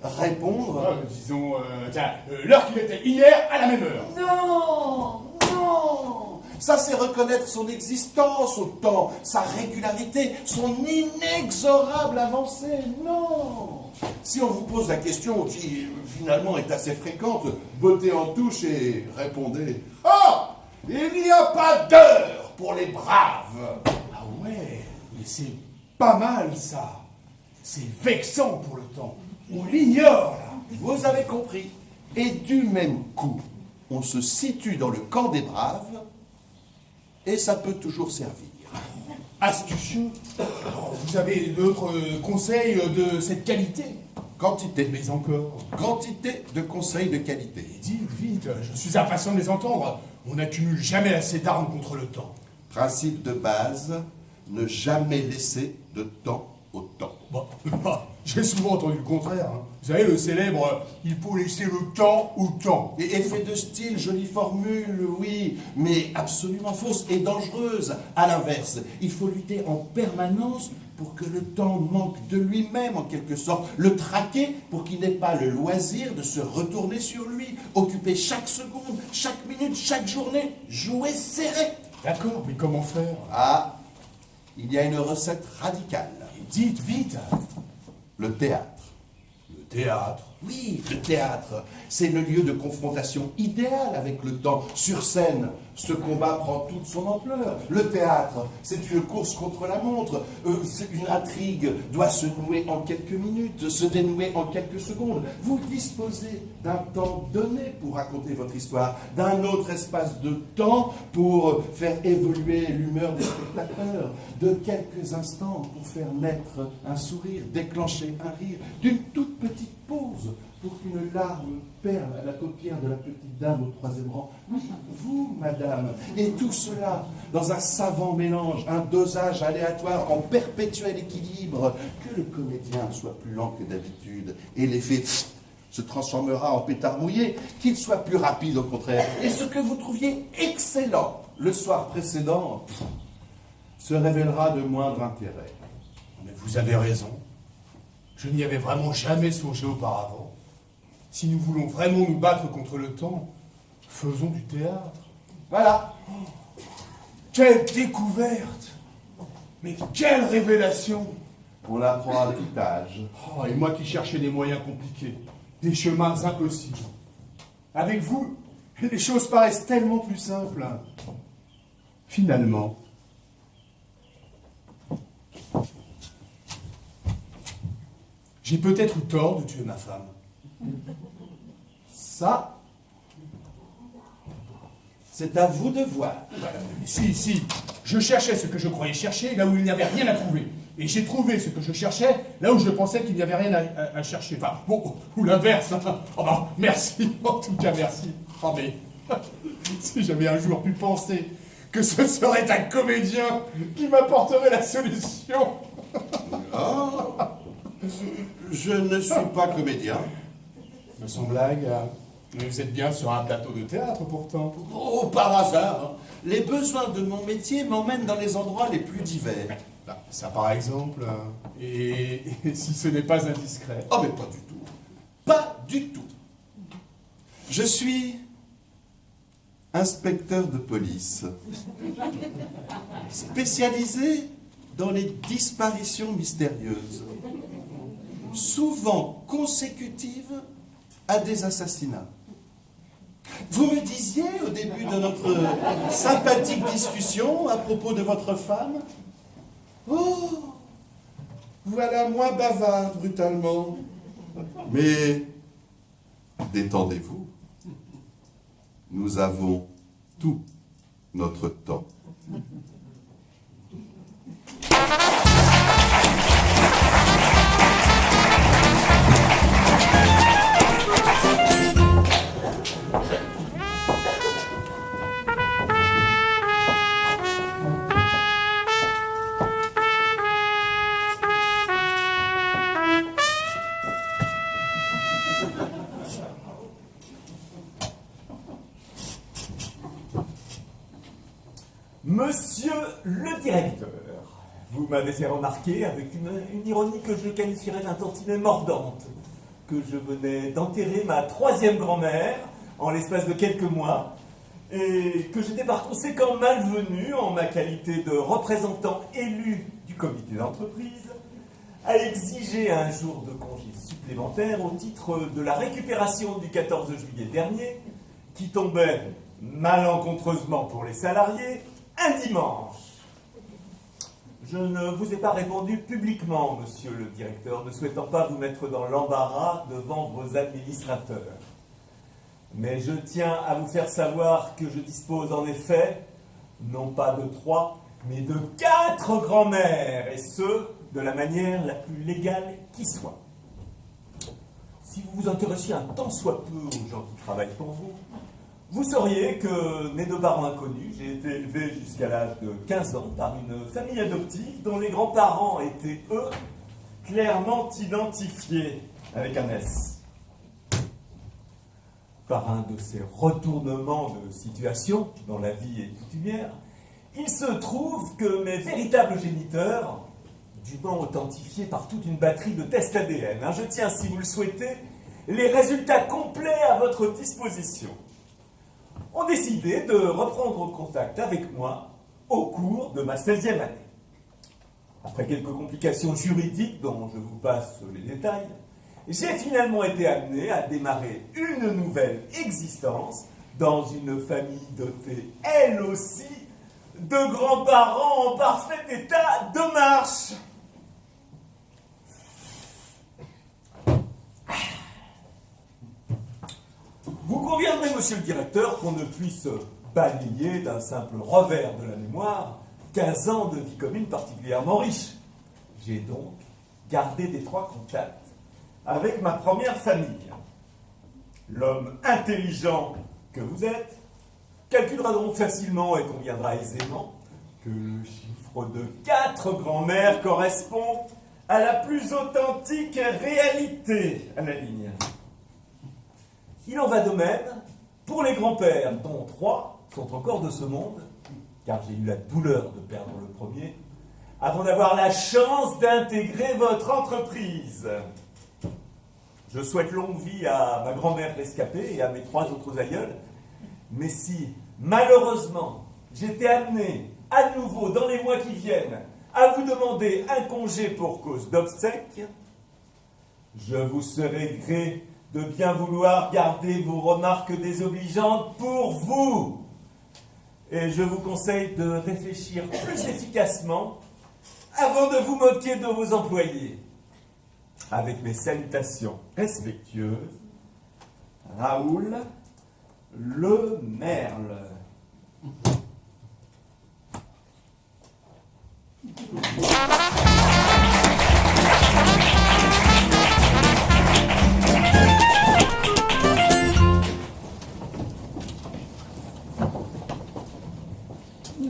répondre disons, tiens, l'heure qu'il était hier à la même heure. Non, non. Ça, c'est reconnaître son existence au temps, sa régularité, son inexorable avancée. Non. Si on vous pose la question qui, finalement, est assez fréquente, bottez en touche et répondez « Ah, il n'y a pas d'heure pour les braves !» Ah ouais, mais c'est pas mal, ça. C'est vexant pour le temps. On l'ignore, là. Vous avez compris. Et du même coup, on se situe dans le camp des braves, et ça peut toujours servir. Astucieux. Alors, vous avez d'autres conseils de cette qualité? Quantité. Mais encore. Quantité de conseils de qualité. Dites vite, je suis impatient de les entendre. On n'accumule jamais assez d'armes contre le temps. Principe de base, ne jamais laisser de temps au temps. Bon, j'ai souvent entendu le contraire. Hein. Vous savez, le célèbre « il faut laisser le temps au temps ». Et effet de style, jolie formule, oui, mais absolument fausse et dangereuse. À l'inverse, il faut lutter en permanence pour que le temps manque de lui-même, en quelque sorte. Le traquer pour qu'il n'ait pas le loisir de se retourner sur lui. Occuper chaque seconde, chaque minute, chaque journée. Jouer serré. D'accord, mais comment faire? Ah, il y a une recette radicale. Dites vite. Le théâtre. Le théâtre. Oui, le théâtre, c'est le lieu de confrontation idéal avec le temps. Sur scène, ce combat prend toute son ampleur. Le théâtre, c'est une course contre la montre. Une intrigue doit se nouer en quelques minutes, se dénouer en quelques secondes. Vous disposez d'un temps donné pour raconter votre histoire, d'un autre espace de temps pour faire évoluer l'humeur des spectateurs, de quelques instants pour faire naître un sourire, déclencher un rire, d'une toute petite pause pour qu'une larme perle à la paupière de la petite dame au troisième rang. Oui, vous, madame. Et tout cela dans un savant mélange, un dosage aléatoire en perpétuel équilibre. Que le comédien soit plus lent que d'habitude et l'effet se transformera en pétard mouillé, qu'il soit plus rapide au contraire. Et ce que vous trouviez excellent le soir précédent se révélera de moindre intérêt. Mais vous avez raison. Je n'y avais vraiment jamais songé auparavant. Si nous voulons vraiment nous battre contre le temps, faisons du théâtre. Voilà. Quelle découverte! Mais quelle révélation! On l'apprend à tout âge. Oh, et moi qui cherchais des moyens compliqués, des chemins impossibles. Avec vous, les choses paraissent tellement plus simples. Finalement. J'ai peut-être eu tort de tuer ma femme. Ça, c'est à vous de voir. Si, je cherchais ce que je croyais chercher là où il n'y avait rien à trouver. Et j'ai trouvé ce que je cherchais là où je pensais qu'il n'y avait rien à chercher. Enfin, bon, ou l'inverse. Oh ben, merci, en tout cas merci. Oh mais, si j'avais un jour pu penser que ce serait un comédien qui m'apporterait la solution. Ah, je ne suis pas comédien. Sans blague, mais vous êtes bien sur un plateau de théâtre pourtant. Oh, par hasard. Les besoins de mon métier m'emmènent dans les endroits les plus divers. Ça par exemple, et si ce n'est pas indiscret. Oh mais pas du tout. Pas du tout. Je suis inspecteur de police, spécialisé dans les disparitions mystérieuses, souvent consécutives à des assassinats. Vous me disiez au début de notre sympathique discussion à propos de votre femme, oh, voilà moins bavard brutalement. Mais détendez-vous. Nous avons tout notre temps. Monsieur le directeur, vous m'avez fait remarquer avec une ironie que je qualifierais d'un tantinet mordante, que je venais d'enterrer ma 3e grand-mère en l'espace de quelques mois, et que j'étais par conséquent malvenu en ma qualité de représentant élu du comité d'entreprise à exiger un jour de congé supplémentaire au titre de la récupération du 14 juillet dernier, qui tombait malencontreusement pour les salariés un dimanche. Je ne vous ai pas répondu publiquement, monsieur le directeur, ne souhaitant pas vous mettre dans l'embarras devant vos administrateurs. Mais je tiens à vous faire savoir que je dispose en effet, non pas de 3, mais de 4 grands-mères, et ce, de la manière la plus légale qui soit. Si vous vous intéressiez un tant soit peu aux gens qui travaillent pour vous, vous sauriez que, né de parents inconnus, j'ai été élevé jusqu'à l'âge de 15 ans par une famille adoptive dont les grands-parents étaient, eux, clairement identifiés avec un S. Par un de ces retournements de situation dans la vie coutumière, il se trouve que mes véritables géniteurs, dûment authentifiés par toute une batterie de tests ADN, je tiens, si vous le souhaitez, les résultats complets à votre disposition, ont décidé de reprendre contact avec moi au cours de ma 16e année. Après quelques complications juridiques dont je vous passe les détails, j'ai finalement été amené à démarrer une nouvelle existence dans une famille dotée, elle aussi, de grands-parents en parfait état de marche. Vous conviendrez, monsieur le directeur, qu'on ne puisse balayer d'un simple revers de la mémoire 15 ans de vie commune particulièrement riche. J'ai donc gardé d'étroits contacts avec ma première famille. L'homme intelligent que vous êtes calculera donc facilement et conviendra aisément que le chiffre de 4 grands-mères correspond à la plus authentique réalité à la ligne. Il en va de même pour les grands-pères, dont 3 sont encore de ce monde, car j'ai eu la douleur de perdre le premier, avant d'avoir la chance d'intégrer votre entreprise. Je souhaite longue vie à ma grand-mère rescapée et à mes 3 autres aïeuls, mais si, malheureusement, j'étais amené à nouveau, dans les mois qui viennent, à vous demander un congé pour cause d'obsèques, je vous serai gré de bien vouloir garder vos remarques désobligeantes pour vous. Et je vous conseille de réfléchir plus efficacement avant de vous moquer de vos employés. Avec mes salutations respectueuses, Raoul Le Merle.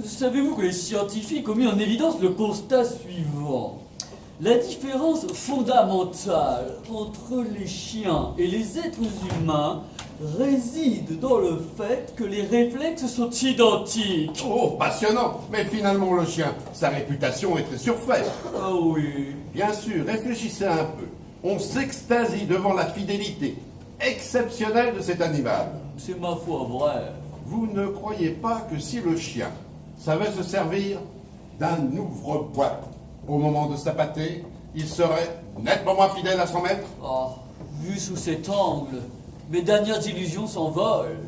Savez-vous que les scientifiques ont mis en évidence le constat suivant? La différence fondamentale entre les chiens et les êtres humains réside dans le fait que les réflexes sont identiques. Oh, passionnant. Mais finalement, le chien, sa réputation est très surfaite. Ah oui. Bien sûr, réfléchissez un peu. On s'extasie devant la fidélité exceptionnelle de cet animal. C'est ma foi vrai. Vous ne croyez pas que si le chien savait se servir d'un ouvre-boîte au moment de s'appâter, il serait nettement moins fidèle à son maître? Oh, vu sous cet angle, mes dernières illusions s'envolent.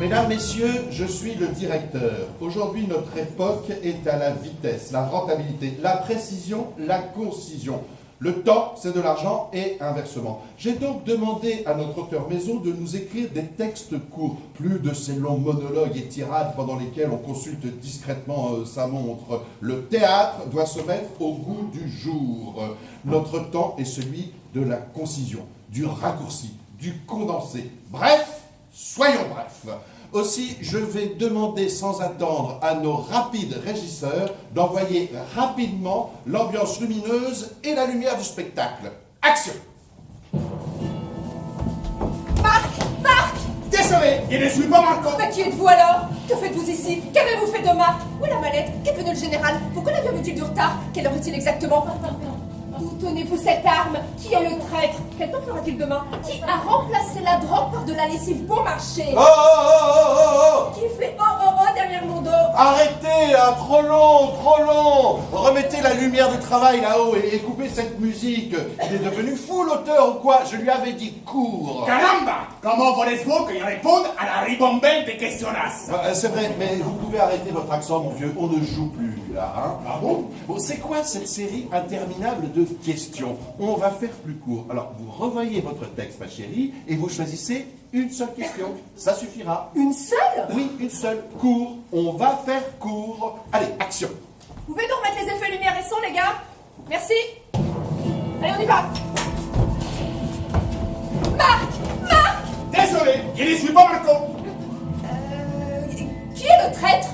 Mesdames, Messieurs, je suis le directeur. Aujourd'hui, notre époque est à la vitesse, la rentabilité, la précision, la concision. Le temps, c'est de l'argent et inversement. J'ai donc demandé à notre auteur maison de nous écrire des textes courts, plus de ces longs monologues et tirades pendant lesquels on consulte discrètement sa montre. Le théâtre doit se mettre au goût du jour. Notre temps est celui de la concision, du raccourci, du condensé. Bref, soyons brefs. Aussi, je vais demander sans attendre à nos rapides régisseurs d'envoyer rapidement l'ambiance lumineuse et la lumière du spectacle. Action! Marc! Désolé, il ne suis pas Marco. Bah, qui êtes-vous alors? Que faites-vous ici? Qu'avez-vous fait de Marc? Où est la mallette? Qu'est venu le général? Pourquoi l'avion est-il du retard? Quelle heure est-il exactement? D'où tenez-vous cette arme? Qui est le traître? Quel temps fera-t-il demain? Qui a remplacé la drogue par de la lessive bon marché? Oh! Qui fait oh derrière mon dos? Arrêtez, hein, trop long! Remettez la lumière du travail là-haut et coupez cette musique. Il est devenu fou l'auteur ou quoi? Je lui avais dit cours. Caramba! Comment voulez-vous qu'il réponde à la ribambelle des questionnaires? C'est vrai, mais vous pouvez arrêter votre accent, mon vieux. On ne joue plus, là, hein? Ah bon? Bon, c'est quoi cette série interminable de questions? On va faire plus court. Alors, vous revoyez votre texte, ma chérie, et vous choisissez une seule question. Ça suffira. Une seule? Oui, une seule. Court. On va faire court. Allez, action. Vous pouvez nous remettre les effets lumière et son, les gars? Merci. Allez, on y va. Marc! Désolé, il ne suis pas Marco. Qui est le traître?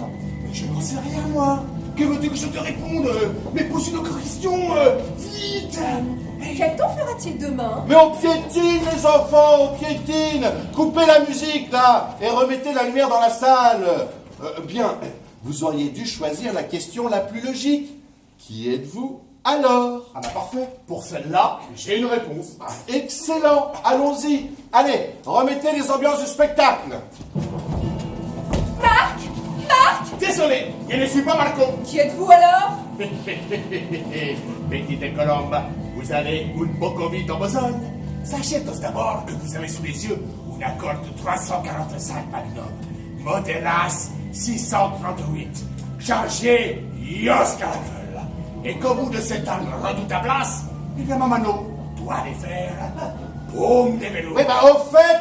Je n'en sais rien, moi. Que veux-tu que je te réponde? Mais pose une question, vite. Quel temps fera-t-il demain? Mais on piétine, les enfants, on piétine. Coupez la musique, là, et remettez la lumière dans la salle. Bien, vous auriez dû choisir la question la plus logique. Qui êtes-vous? Alors? Ah bah parfait. Pour celle-là, j'ai une réponse. Excellent, allons-y. Allez, remettez les ambiances du spectacle. Marc! Marc! Désolé, je ne suis pas Marco. Qui êtes-vous alors? Petite colombe, vous allez un poco vite en besogne. Sachez tous d'abord que vous avez sous les yeux une accord de 345 Magnum, Modelas 638, chargé Yos Caracol. Et qu'au bout de cette arme redoutable, il y a Mamano, doit les faire. Boum des vélos. Eh ben, au fait.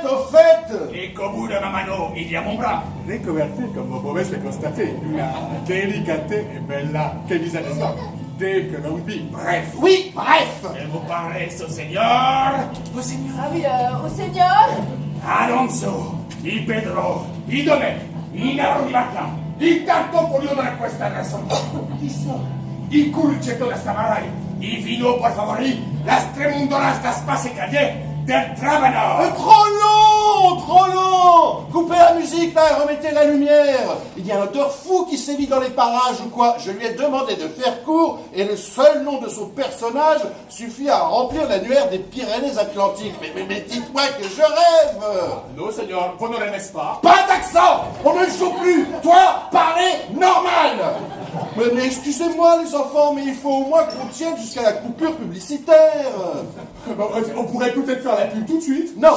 Et qu'au bout de ma mano, il y a mon bras. Ricoverti, comme vous pouvez le constater, una delicate et bella camisa dès que l'on vit. Bref. Oui, bref. Je vous parler au Seigneur. Au Seigneur. Ah oui, au Seigneur? Alonso, di Pedro, di Domè, di Narumaka, di tanto polio da questa razón. I curcetto da stamarai, i vino por favori, las tremundoras das passe calle. Trop long. Coupez la musique là et remettez la lumière. Il y a un auteur fou qui sévit dans les parages ou quoi. Je lui ai demandé de faire court et le seul nom de son personnage suffit à remplir l'annuaire des Pyrénées-Atlantiques. Mais dites-moi que je rêve. Non, Seigneur, vous ne l'aimez pas. Pas d'accent. On ne joue plus. Toi, parlez normal. Mais excusez-moi les enfants, mais il faut au moins qu'on tienne jusqu'à la coupure publicitaire. On pourrait peut-être faire la pub tout de suite. Non.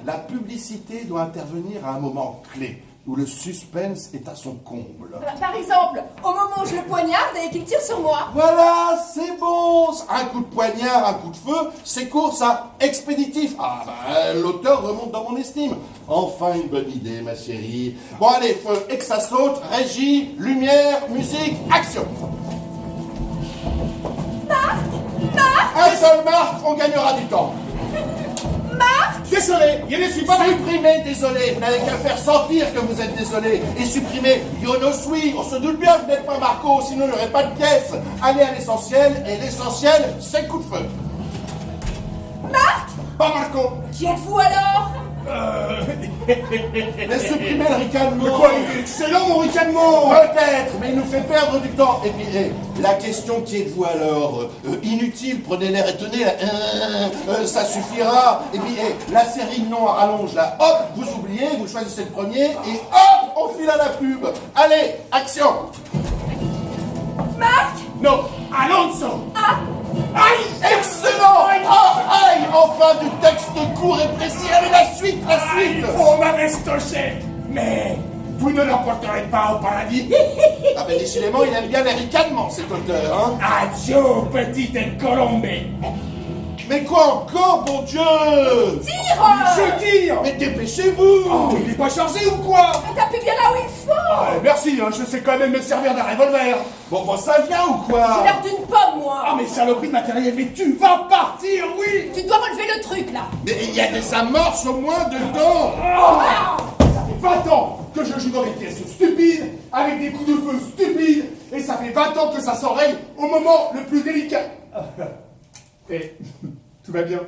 La publicité doit intervenir à un moment clé, où le suspense est à son comble. Par exemple, au moment où je le poignarde et qu'il tire sur moi. Voilà, c'est bon. Un coup de poignard, un coup de feu, c'est court, ça, expéditif. L'auteur remonte dans mon estime. Enfin une bonne idée, ma chérie. Bon, allez, feu, et que ça saute, régie, lumière, musique, action. Marc! Un seul marque, on gagnera du temps. Marc! Désolé, je ne suis pas... Supprimez, désolé, vous n'avez qu'à faire sentir que vous êtes désolé. Et supprimez, yo no suis, on se doute bien que vous n'êtes pas Marco, sinon il n'y aurait pas de pièce. Allez à l'essentiel, et l'essentiel, c'est coup de feu. Marc! Pas Marco. Qui êtes-vous alors? Mais supprimez le ricanement. Mais quoi, il est excellent mon ricanement. Peut-être, mais il nous fait perdre du temps. Et puis, la question qui êtes-vous alors? Inutile, prenez l'air étonné, ça suffira. Et puis, la série de noms à rallonge, là, hop, vous oubliez, vous choisissez le premier, et hop, on file à la pub. Allez, action. Marc! Non, Alonso. Aïe, excellent. Aïe, enfin du texte court et précis. Allez, la suite. Vous m'avez stoché. Mais vous ne l'emporterez pas au paradis. Ah ben décidément, il aime bien les ricanements, cet auteur, hein. Adieu, petite colombe. Mais quoi encore, bon Dieu? Tire! Je tire. Mais dépêchez-vous. Oh, il n'est pas chargé ou quoi? Tapez bien là où il faut! Merci, je sais quand même me servir d'un revolver. Bon, ça vient ou quoi? J'ai l'air d'une pomme, moi! Ah mais saloperie de matériel, mais tu vas partir, oui. Tu dois relever le truc, là! Mais il y a des amorces au moins dedans. Ça fait 20 ans que je joue dans des pièces stupides, avec des coups de feu stupides, et ça fait 20 ans que ça s'enraye au moment le plus délicat. Et tout va bien.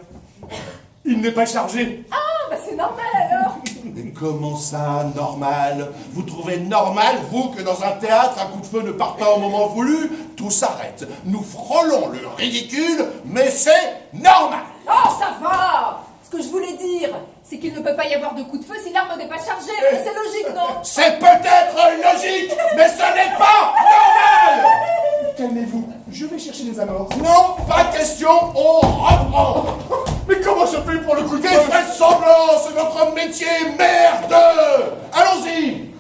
Il n'est pas chargé. Ah, bah c'est normal alors! Mais comment ça, normal? Vous trouvez normal, vous, que dans un théâtre, un coup de feu ne part pas au moment voulu? Tout s'arrête. Nous frôlons le ridicule, mais c'est normal. Oh, ça va! Ce que je voulais dire, c'est qu'il ne peut pas y avoir de coup de feu si l'arme n'est pas chargée. Mais c'est logique, non? C'est peut-être logique, mais ce n'est pas normal. Calmez-vous, je vais chercher des amorces. Non, pas question, on reprend. Mais comment je fais pour le coup de Des feu? vraisemblances, c'est notre métier, merde. Allons-y.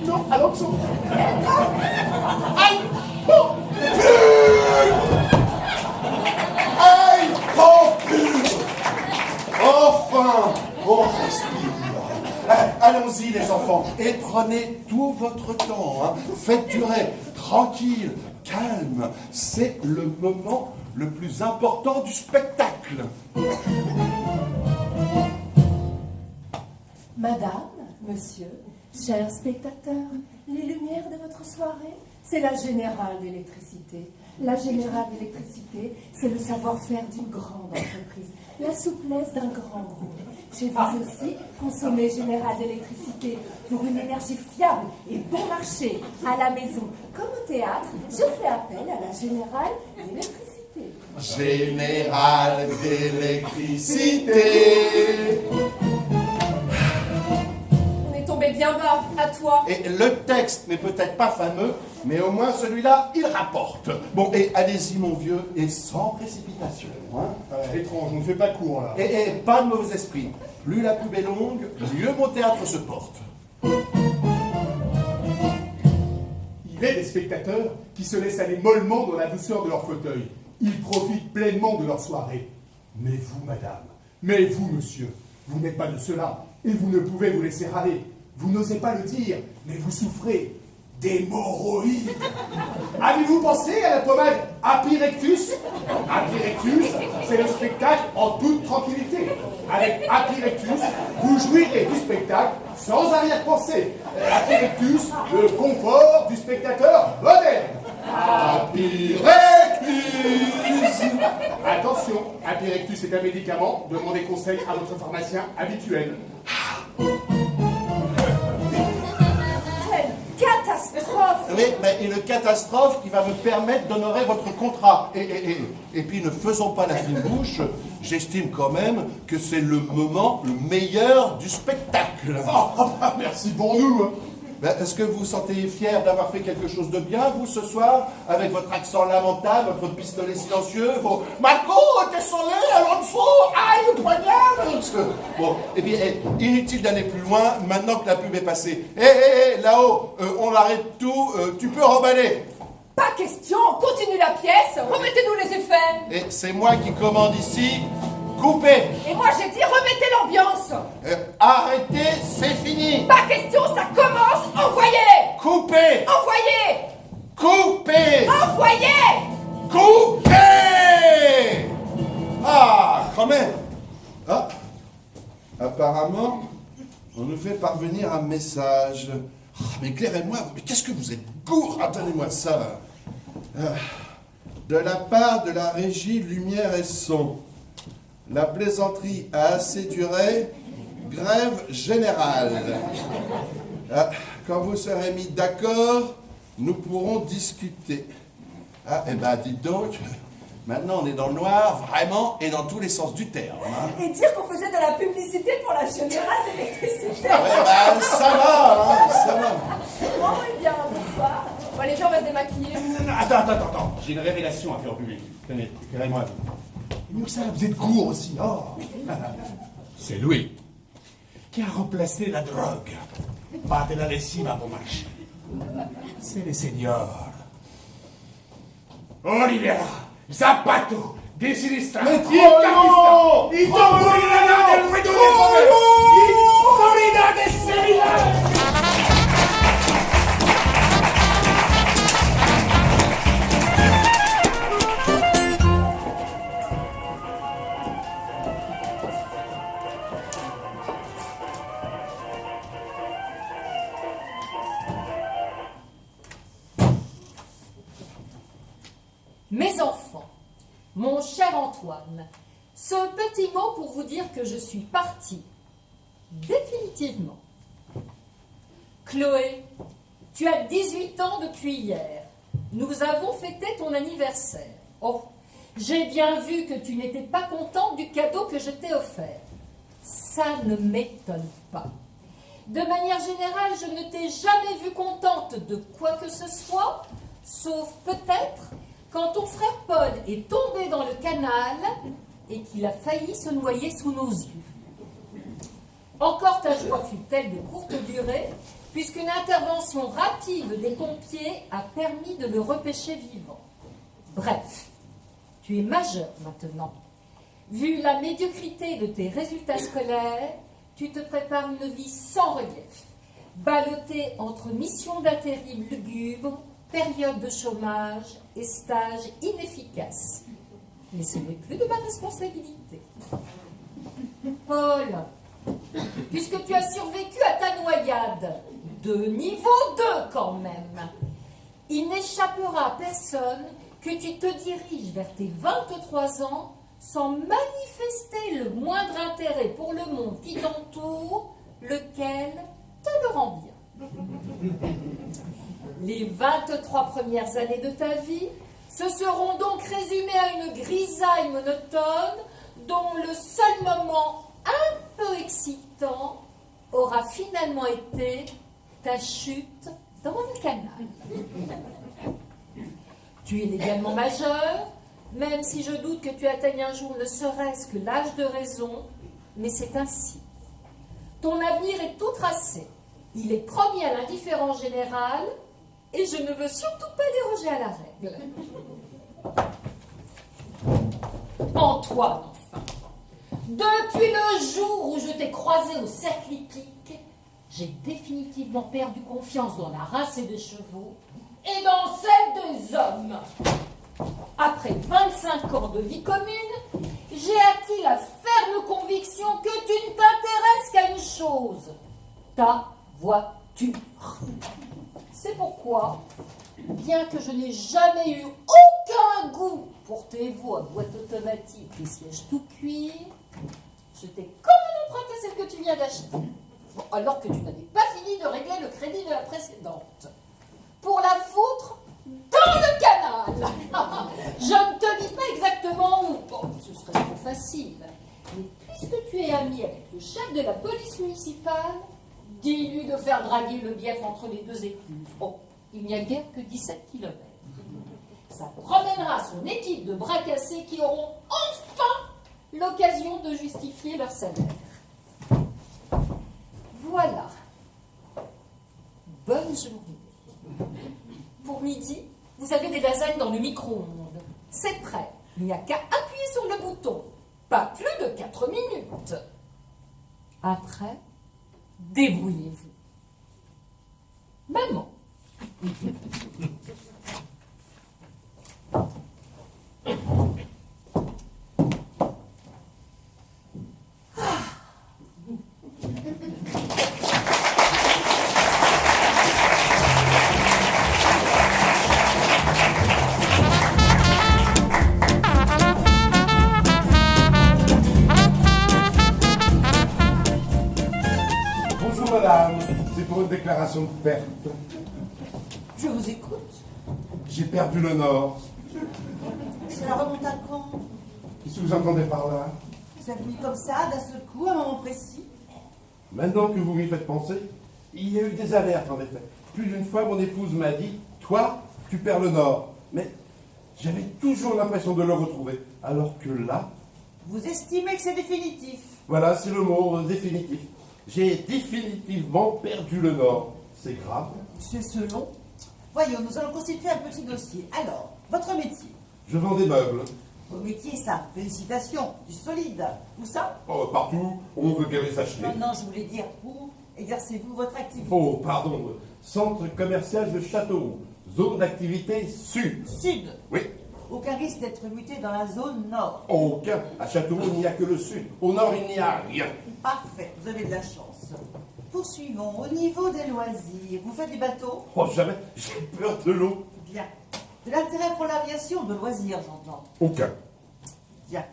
Non, Alonso. Aïe. Bon. Aïe, oh, enfin, on respire. Allons-y les enfants, et prenez tout votre temps, hein. Faites durer, tranquille, calme. C'est le moment le plus important du spectacle. Madame, monsieur, chers spectateurs, les lumières de votre soirée c'est la générale d'électricité. La générale d'électricité, c'est le savoir-faire d'une grande entreprise, la souplesse d'un grand groupe. Chez vous aussi, consommez générale d'électricité pour une énergie fiable et bon marché. À la maison comme au théâtre, je fais appel à la générale d'électricité. Générale d'électricité. On est tombé bien bas, à toi. Et le texte n'est peut-être pas fameux, mais au moins celui-là, il rapporte. Bon, et allez-y, mon vieux, et sans précipitation. Hein. Étrange, on ne fait pas court, là. Et pas de mauvais esprit. Plus la pub est longue, mieux mon théâtre se porte. Il est des spectateurs qui se laissent aller mollement dans la douceur de leur fauteuil. Ils profitent pleinement de leur soirée. Mais vous, madame, mais vous, monsieur, vous n'êtes pas de cela, et vous ne pouvez vous laisser râler. Vous n'osez pas le dire, mais vous souffrez d'hémorroïdes. Avez-vous pensé à la pommade Happy Rectus? Happy Rectus, c'est le spectacle en toute tranquillité. Avec Happy Rectus, vous jouirez du spectacle sans arrière-pensée. Happy Rectus, le confort du spectateur moderne. Happy Rectus. Attention, Happy Rectus est un médicament. Demandez conseil à votre pharmacien habituel. Catastrophe! Oui, mais une catastrophe qui va me permettre d'honorer votre contrat. Et puis ne faisons pas la fine bouche, j'estime quand même que c'est le moment le meilleur du spectacle. Merci pour nous. Est-ce que vous vous sentez fier d'avoir fait quelque chose de bien, vous, ce soir, avec votre accent lamentable, votre pistolet silencieux, vos « Marco, désolé, Alonso, aïe, le poignard !» Bon, et bien, inutile d'aller plus loin, maintenant que la pub est passée. Hé, là-haut, on arrête tout, tu peux remballer. Pas question, continue la pièce, remettez-nous les effets. Et c'est moi qui commande ici, coupez. Et moi j'ai dit remettez l'ambiance. Arrêtez, c'est fini. Pas question, ça commence, envoyez. Coupez. Envoyez. Coupez. Envoyez. Coupez. Ah, quand même. Ah, apparemment, on nous fait parvenir un message. Ah, mais éclairez-moi, mais qu'est-ce que vous êtes gourd? Ah, donnez-moi ça. De la part de la régie Lumière et Son. La plaisanterie a assez duré, grève générale. Quand vous serez mis d'accord, nous pourrons discuter. Ah, eh ben, dites donc, maintenant on est dans le noir, vraiment, et dans tous les sens du terme. Hein. Et dire qu'on faisait de la publicité pour la générale d'électricité. Ah, ben, ça va, hein, ça va. Bon, eh bien, bonsoir. Bon, allez, viens, on va se démaquiller. Attends. J'ai une révélation à faire au public. Tenez, éclairez-moi. Mieux que ça, vous êtes court aussi. Oh. C'est Louis qui a remplacé la drogue par de la lessive à bon marché. C'est les seniors. Oliveira, Zapato, De Sinistra, il Capista, il Tamburinada del Fredo del Povero, il Florida de Sevilla. Mes enfants, mon cher Antoine, ce petit mot pour vous dire que je suis partie. Définitivement. Chloé, tu as 18 ans depuis hier. Nous avons fêté ton anniversaire. Oh, j'ai bien vu que tu n'étais pas contente du cadeau que je t'ai offert. Ça ne m'étonne pas. De manière générale, je ne t'ai jamais vue contente de quoi que ce soit, sauf peut-être quand ton frère Paul est tombé dans le canal et qu'il a failli se noyer sous nos yeux. Encore ta joie fut-elle de courte durée, puisqu'une intervention rapide des pompiers a permis de le repêcher vivant. Bref, tu es majeur maintenant. Vu la médiocrité de tes résultats scolaires, tu te prépares une vie sans relief, ballottée entre missions d'intérim lugubres, période de chômage et stage inefficace. Mais ce n'est plus de ma responsabilité. Paul, puisque tu as survécu à ta noyade, de niveau 2 quand même, Il n'échappera à personne que tu te diriges vers tes 23 ans sans manifester le moindre intérêt pour le monde qui t'entoure, lequel te le rend bien. Les 23 premières années de ta vie se seront donc résumées à une grisaille monotone dont le seul moment un peu excitant aura finalement été ta chute dans le canal. Tu es légalement majeur, même si je doute que tu atteignes un jour ne serait-ce que l'âge de raison, mais c'est ainsi. Ton avenir est tout tracé. Il est promis à l'indifférence générale et je ne veux surtout pas déroger à la règle. Antoine, enfin. Depuis le jour où je t'ai croisé au cercle hippique, j'ai définitivement perdu confiance dans la race des chevaux et dans celle des hommes. Après 25 ans de vie commune, j'ai acquis la ferme conviction que tu ne t'intéresses qu'à une chose, ta voiture. C'est pourquoi, bien que je n'ai jamais eu aucun goût pour tes veaux à boîte automatique et siège tout cuir, je t'ai quand même emprunté celle que tu viens d'acheter, alors que tu n'avais pas fini de régler le crédit de la précédente. Pour la foutre dans le canal. Je ne te dis pas exactement où, bon, ce serait trop facile, mais puisque tu es ami avec le chef de la police municipale, dis-lui de faire draguer le bief entre les deux écluses. Bon, il n'y a guère que 17 km. Ça promènera son équipe de bras cassés qui auront enfin l'occasion de justifier leur salaire. Voilà. Bonne journée. Pour midi, vous avez des lasagnes dans le micro-ondes. C'est prêt. Il n'y a qu'à appuyer sur le bouton. Pas plus de 4 minutes. Après, débrouillez-vous. Maman. Bonjour madame, c'est pour une déclaration de perte. Je vous écoute. J'ai perdu le nord. Cela remonte à quand? Qu'est-ce que vous entendez par là? Vous êtes mis comme ça, d'un seul coup, à un moment précis? Maintenant que vous m'y faites penser, il y a eu des alertes en effet. Plus d'une fois, mon épouse m'a dit « Toi, tu perds le nord ». Mais j'avais toujours l'impression de le retrouver. Alors que là, Vous estimez que c'est définitif? voilà, c'est le mot définitif. J'ai définitivement perdu le nord. C'est grave. Monsieur Selon, voyons, nous allons constituer un petit dossier. Alors, votre métier? Je vends des meubles. Votre métier, ça, félicitations, du solide. Où ça? Oh, partout, on veut bien les acheter. Non, non, je voulais dire où exercez-vous votre activité? Oh, pardon. Centre commercial de Châteauroux. Zone d'activité sud. Sud? Oui. Aucun risque d'être muté dans la zone nord? Aucun. À Châteauroux, il n'y a que le sud. Au nord, il n'y a rien. Parfait, vous avez de la chance. Poursuivons. Au niveau des loisirs, vous faites des bateaux? Oh, jamais. J'ai peur de l'eau. Bien. De l'intérêt pour l'aviation, de loisirs, j'entends. Aucun. Bien.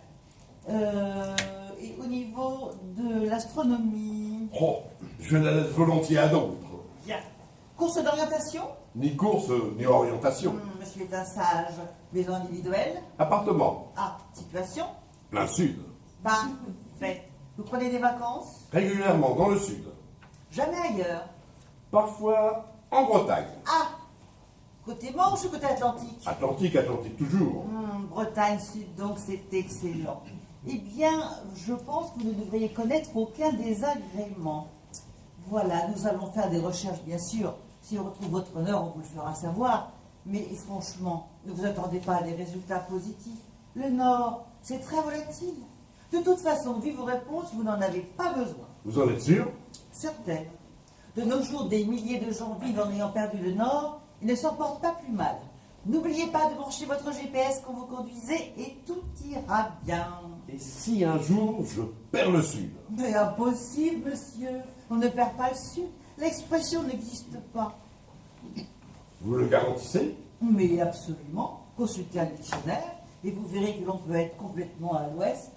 Et au niveau de l'astronomie? Oh, je la laisse volontiers à d'autres. Bien. Course d'orientation? Ni course, ni orientation. Monsieur est un sage. Maison individuelle? Appartement. Ah, situation? Plein sud. Parfait. Vous prenez des vacances? Régulièrement dans le sud. Jamais ailleurs? Parfois en Bretagne. Ah! Côté Manche ou côté Atlantique? Atlantique, Atlantique toujours. Bretagne Sud, donc c'est excellent. Eh bien, je pense que vous ne devriez connaître aucun désagrément. Voilà, nous allons faire des recherches, bien sûr. Si on retrouve votre honneur, on vous le fera savoir. Mais franchement, ne vous attendez pas à des résultats positifs. Le Nord, c'est très volatile. De toute façon, vu vos réponses, vous n'en avez pas besoin. Vous en êtes sûr? Certaines. De nos jours, des milliers de gens vivent en ayant perdu le Nord. Ils ne s'en portent pas plus mal. N'oubliez pas de brancher votre GPS quand vous conduisez et tout ira bien. Et si un jour je perds le sud? Mais impossible, monsieur. On ne perd pas le sud. L'expression n'existe pas. Vous le garantissez? Mais absolument. Consultez un dictionnaire et vous verrez que l'on peut être complètement à l'ouest,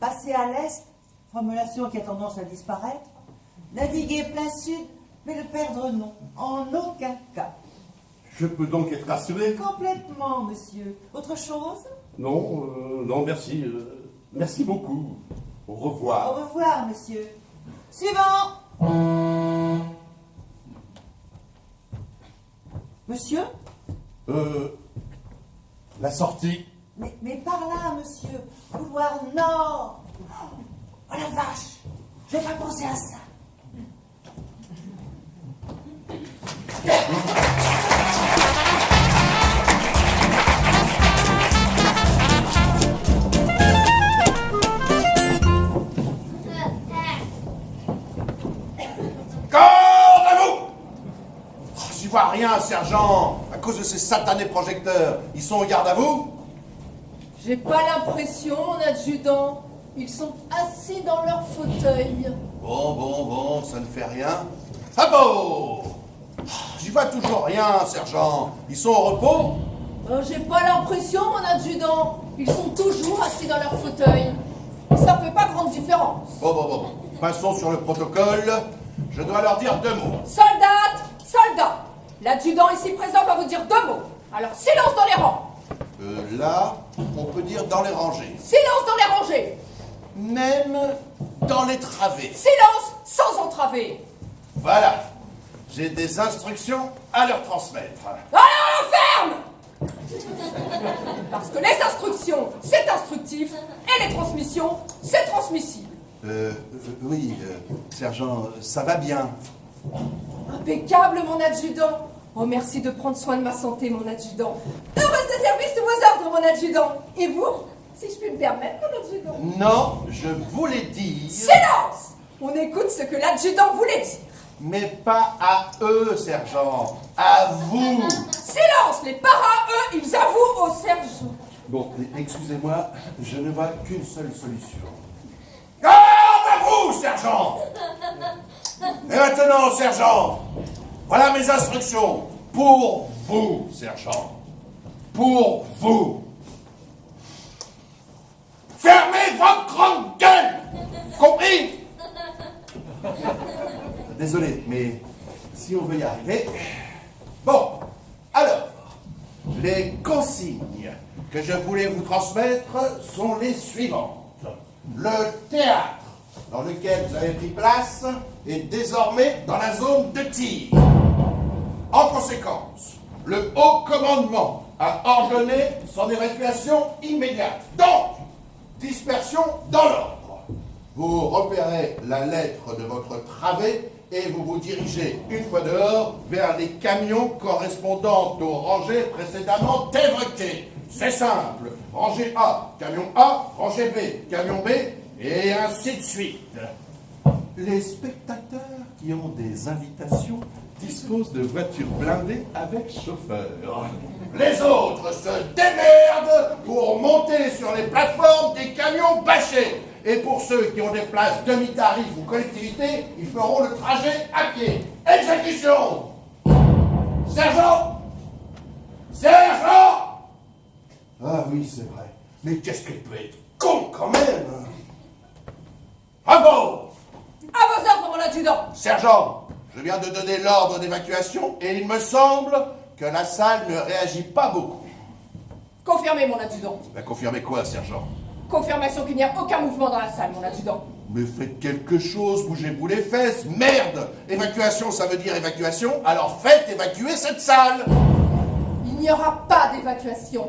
passer à l'est, formulation qui a tendance à disparaître, naviguer plein sud, mais le perdre non, en aucun cas. Je peux donc être rassuré? Complètement, monsieur. Autre chose? Non, non, merci. Merci beaucoup. Au revoir. Au revoir, monsieur. Suivant! Monsieur? La sortie. Mais par là, monsieur. Couloir nord. Oh la vache! J'ai pas pensé à ça. J'y vois rien, sergent, à cause de ces satanés projecteurs. Ils sont au garde à vous? J'ai pas l'impression, mon adjudant. Ils sont assis dans leur fauteuil. Bon, ça ne fait rien. Ah bon! J'y vois toujours rien, sergent. Ils sont au repos? J'ai pas l'impression, mon adjudant. Ils sont toujours assis dans leur fauteuil. Ça fait pas grande différence. Bon. Passons sur le protocole. Je dois leur dire 2 mots. Soldat, l'adjudant ici présent va vous dire 2 mots. Alors silence dans les rangs. Là, on peut dire dans les rangées. Silence dans les rangées. Même dans les travées. Silence sans entraver. Voilà. J'ai des instructions à leur transmettre. Alors on ferme. Parce que les instructions, c'est instructif, et les transmissions, c'est transmissible. Oui, sergent, ça va bien. Impeccable, mon adjudant. Oh, merci de prendre soin de ma santé, mon adjudant. Heureuse de service sous vos ordres, mon adjudant. Et vous, si je puis me permettre, mon adjudant? Non, je voulais dire... Silence! On écoute ce que l'adjudant voulait dire. Mais pas à eux, sergent. À vous. Silence! Les paras, eux, ils avouent au sergent. Bon, excusez-moi, je ne vois qu'une seule solution. Garde à vous, sergent! Et maintenant, sergent, voilà mes instructions. Pour vous, sergent. Pour vous. Fermez votre grande gueule! Compris? Désolé, mais si on veut y arriver... Bon, alors, les consignes que je voulais vous transmettre sont les suivantes. Le théâtre dans lequel vous avez pris place est désormais dans la zone de tir. En conséquence, le haut commandement a ordonné son évacuation immédiate. Donc, dispersion dans l'ordre. Vous repérez la lettre de votre travée et vous vous dirigez, une fois dehors, vers les camions correspondant aux rangées précédemment évoquées. C'est simple. Rangée A, camion A, rangée B, camion B, et ainsi de suite. Les spectateurs qui ont des invitations disposent de voitures blindées avec chauffeur. Les autres se démerdent pour monter sur les plateformes des camions bâchés. Et pour ceux qui ont des places demi-tarif ou collectivité, ils feront le trajet à pied. Exécution! Sergent! Sergent! Ah oui, c'est vrai. Mais qu'est-ce qu'elle peut être con quand même! Bravo! À vos ordres, mon adjudant! Sergent, je viens de donner l'ordre d'évacuation et il me semble que la salle ne réagit pas beaucoup. Confirmez, mon adjudant. Confirmez quoi, sergent? Confirmation qu'il n'y a aucun mouvement dans la salle, mon adjudant. Mais faites quelque chose, bougez-vous les fesses, merde! Évacuation, ça veut dire évacuation, alors faites évacuer cette salle! Il n'y aura pas d'évacuation.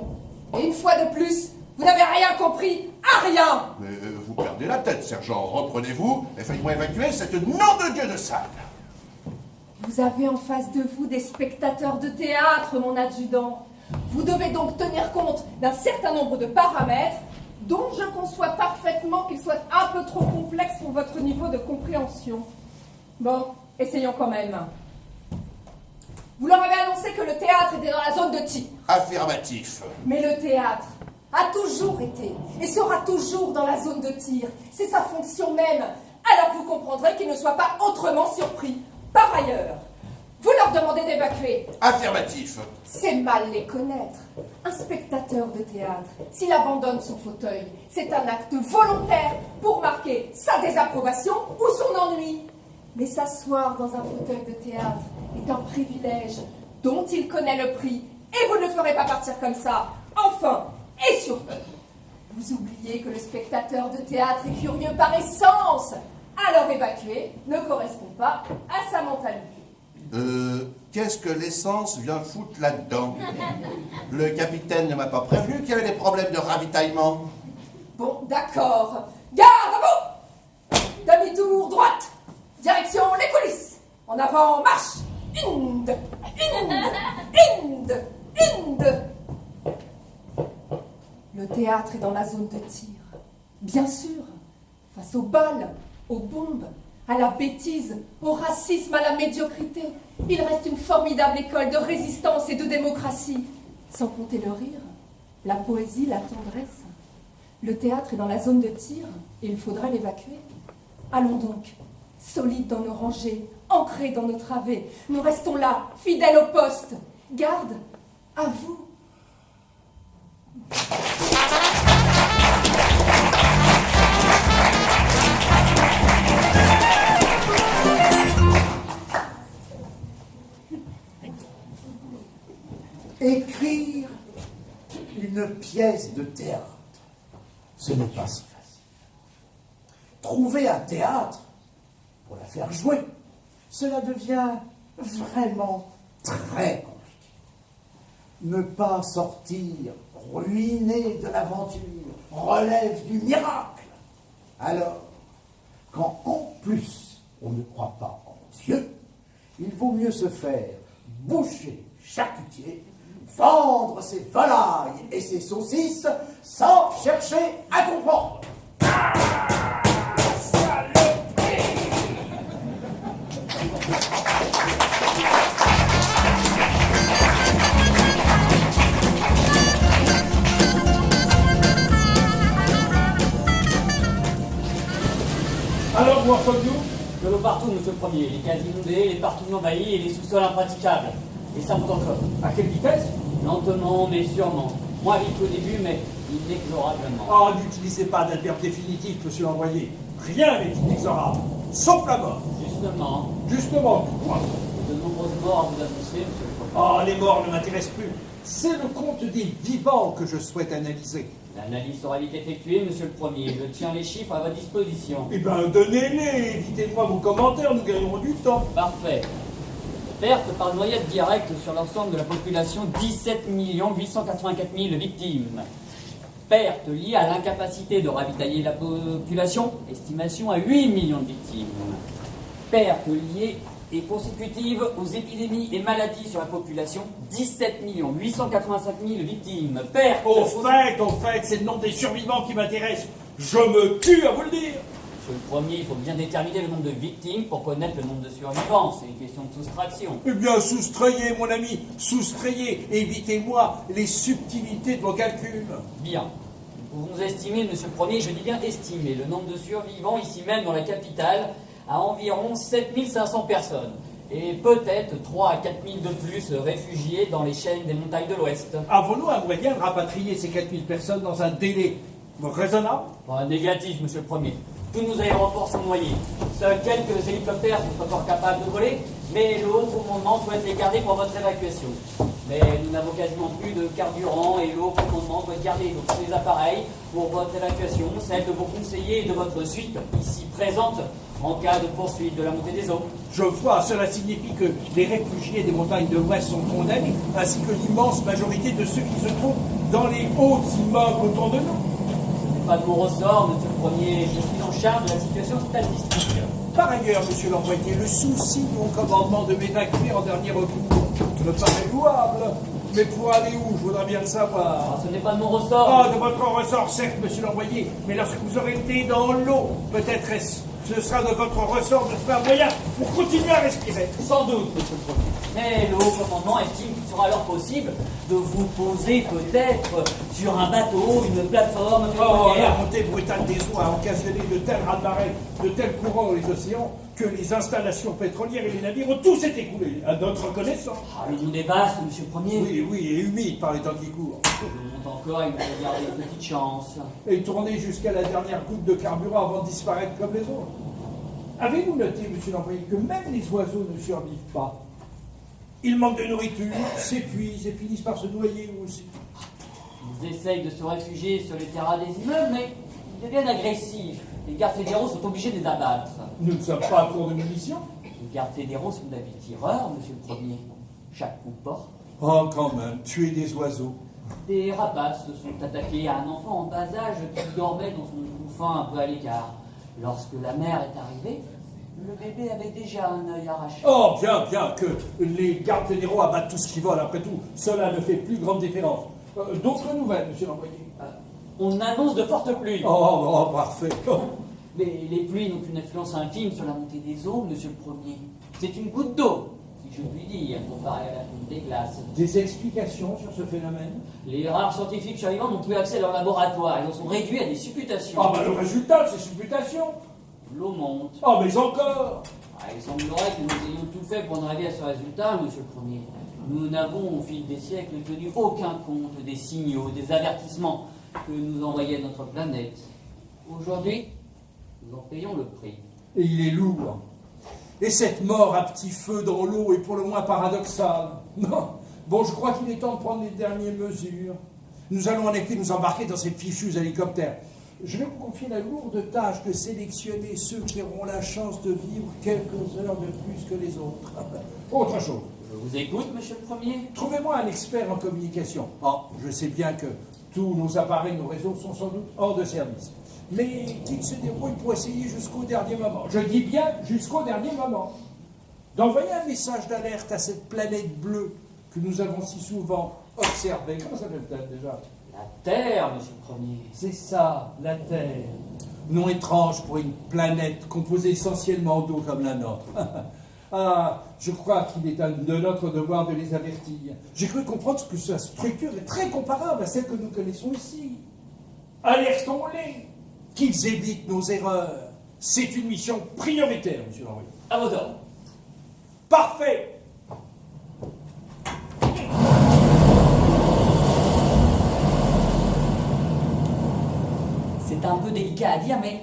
Et une fois de plus, vous n'avez rien compris à rien! Mais vous perdez la tête, sergent. Reprenez-vous et faites-moi évacuer cette nom de Dieu de salle. Vous avez en face de vous des spectateurs de théâtre, mon adjudant. Vous devez donc tenir compte d'un certain nombre de paramètres dont je conçois parfaitement qu'ils soient un peu trop complexes pour votre niveau de compréhension. Bon, essayons quand même. Vous leur avez annoncé que le théâtre était dans la zone de tir. Affirmatif. Mais le théâtre a toujours été et sera toujours dans la zone de tir. C'est sa fonction même. Alors vous comprendrez qu'il ne soit pas autrement surpris. Par ailleurs, Vous leur demandez d'évacuer. Affirmatif. C'est mal les connaître. Un spectateur de théâtre, s'il abandonne son fauteuil, c'est un acte volontaire pour marquer sa désapprobation ou son ennui. Mais s'asseoir dans un fauteuil de théâtre est un privilège dont il connaît le prix, et vous ne le ferez pas partir comme ça. Enfin, et surtout, vous oubliez que le spectateur de théâtre est curieux par essence. Alors évacuer ne correspond pas à sa mentalité. Qu'est-ce que l'essence vient foutre là-dedans? Le capitaine ne m'a pas prévenu qu'il y avait des problèmes de ravitaillement. Bon, d'accord. Garde à vous! Demi-tour droite. Direction les coulisses. En avant, marche. Inde, Inde, Inde, Inde. Le théâtre est dans la zone de tir. Bien sûr, face aux balles, aux bombes, à la bêtise, au racisme, à la médiocrité, il reste une formidable école de résistance et de démocratie. Sans compter le rire, la poésie, la tendresse. Le théâtre est dans la zone de tir et il faudra l'évacuer. Allons donc, solides dans nos rangées, ancrés dans nos travées. Nous restons là, fidèles au poste. Garde, à vous. Écrire une pièce de théâtre, ce n'est pas si facile. Trouver un théâtre pour la faire jouer, cela devient vraiment très compliqué. Ne pas sortir ruiné de l'aventure relève du miracle. Alors, quand en plus on ne croit pas en Dieu, il vaut mieux se faire boucher, charcutier, vendre ses volailles et ses saucisses sans chercher à comprendre. Alors, où en sommes-nous? De l'eau partout, monsieur le premier. Les cases inondées, les parkings envahis et les sous-sols impraticables. Et ça monte encore. À quelle vitesse? Lentement, mais sûrement. Moins vite qu'au début, mais inexorablement. Oh, n'utilisez pas d'adverbe définitif, monsieur l'envoyé. Rien n'est inexorable, sauf la mort. Justement. Justement, pourquoi? De nombreuses morts à vous annoncer, monsieur le premier. Oh, les morts ne m'intéressent plus. C'est le compte des vivants que je souhaite analyser. L'analyse sera vite effectuée, monsieur le premier. Je tiens les chiffres à votre disposition. Eh bien, donnez-les, évitez-moi vos commentaires, nous gagnerons du temps. Parfait. Perte par noyade directe sur l'ensemble de la population, 17 884 000 victimes. Perte liée à l'incapacité de ravitailler la population, estimation à 8 millions de victimes. Perte liée et consécutive aux épidémies et maladies sur la population, 17 885 000 victimes. Perte... Au fait, c'est le nombre des survivants qui m'intéresse. Je me tue à vous le dire. Monsieur le premier, il faut bien déterminer le nombre de victimes pour connaître le nombre de survivants. C'est une question de soustraction. Eh bien, soustrayez, mon ami, soustrayez. Évitez-moi les subtilités de vos calculs. Bien. Nous pouvons estimer, monsieur le premier, je dis bien estimer, le nombre de survivants ici même dans la capitale à environ 7500 personnes. Et peut-être 3 à 4000 de plus réfugiés dans les chaînes des montagnes de l'Ouest. Avons-nous un moyen de rapatrier ces 4000 personnes dans un délai raisonnable? Négatif, monsieur le premier. Tous nos aéroports sont noyés. Seuls quelques hélicoptères sont encore capables de voler, mais le haut commandement souhaite les garder pour votre évacuation. Mais nous n'avons quasiment plus de carburant et le haut commandement doit garder donc ces appareils pour votre évacuation, celle de vos conseillers et de votre suite ici présente en cas de poursuite de la montée des eaux. Je vois, cela signifie que les réfugiés des montagnes de l'Ouest sont condamnés, ainsi que l'immense majorité de ceux qui se trouvent dans les hauts immeubles autour de nous. Pas de mon ressort, monsieur le premier, je suis en charge de la situation statistique. Par ailleurs, monsieur l'envoyé, le souci de mon commandement de m'évacuer en dernier recours me paraît louable. Mais pour aller où? Je voudrais bien le savoir. Ce n'est pas de mon ressort. Ah, de votre ressort, certes, monsieur l'envoyé, mais lorsque vous aurez été dans l'eau, peut-être ce sera de votre ressort de trouver un moyen pour continuer à respirer. Sans doute, monsieur le premier. Mais le haut commandement estime qu'il sera alors possible de vous poser peut-être sur un bateau, une plateforme Oh, pétrolière. la montée brutale des eaux a occasionné de tels raz-de-marée, de tels courants dans les océans, que les installations pétrolières et les navires ont tous été coulés, à notre connaissance. Ah, le monde est vaste, monsieur le premier. Oui, oui, et humide par les temps qui courent. Le monde encore, il nous a gardé une petite chance. Et tourner jusqu'à la dernière goutte de carburant avant de disparaître comme les autres. Avez-vous noté, monsieur l'employé, que même les oiseaux ne survivent pas? Ils manquent de nourriture, s'épuisent et finissent par se noyer aussi. Ils essayent de se réfugier sur les terrains des immeubles, mais ils deviennent agressifs. Les gardes fédéraux sont obligés de les abattre. Nous ne sommes pas à court de munitions. Les gardes fédéraux sont d'habiles tireurs, monsieur le premier. Chaque coup porte. Oh, quand même, tuer des oiseaux. Des rapaces se sont attaqués à un enfant en bas âge qui dormait dans son couffin un peu à l'écart. Lorsque la mère est arrivée, le bébé avait déjà un œil arraché. Oh, bien, bien, que les gardes fédéraux abattent tout ce qui vole, après tout, cela ne fait plus grande différence. D'autres nouvelles, monsieur l'employé? On annonce de fortes pluies. Oh, parfait. Les pluies n'ont qu'une influence infime sur la montée des eaux, monsieur le premier. C'est une goutte d'eau, si je puis dire, comparé à la fonte des glaces. Des explications sur ce phénomène? Les rares scientifiques survivants n'ont plus accès à leur laboratoire. Ils en sont réduits à des supputations. Ah, le résultat de ces supputations? L'eau monte. Oh, mais encore? Il semblerait que nous ayons tout fait pour en arriver à ce résultat, monsieur le premier. Nous n'avons, au fil des siècles, tenu aucun compte des signaux, des avertissements que nous envoyait notre planète. Aujourd'hui, nous en payons le prix. Et il est lourd. Et cette mort à petit feu dans l'eau est pour le moins paradoxale. Non. Bon, je crois qu'il est temps de prendre les dernières mesures. Nous allons en effet nous embarquer dans ces fichus hélicoptères. Je vais vous confier la lourde tâche de sélectionner ceux qui auront la chance de vivre quelques heures de plus que les autres. Autre chose. Je vous écoute, monsieur le premier. Trouvez-moi un expert en communication. Oh, je sais bien que tous nos appareils, nos réseaux sont sans doute hors de service. Mais qu'il se débrouille pour essayer jusqu'au dernier moment. Je dis bien jusqu'au dernier moment. D'envoyer un message d'alerte à cette planète bleue que nous avons si souvent observée. Comment s'appelle-t-elle déjà? La Terre, monsieur le premier. C'est ça, la Terre. Nom étrange pour une planète composée essentiellement d'eau comme la nôtre. Ah, je crois qu'il est de notre devoir de les avertir. J'ai cru comprendre que sa structure est très comparable à celle que nous connaissons ici. Alertons-les, qu'ils évitent nos erreurs. C'est une mission prioritaire, monsieur l'envoyé. À vos ordres. Parfait. C'est un peu délicat à dire, mais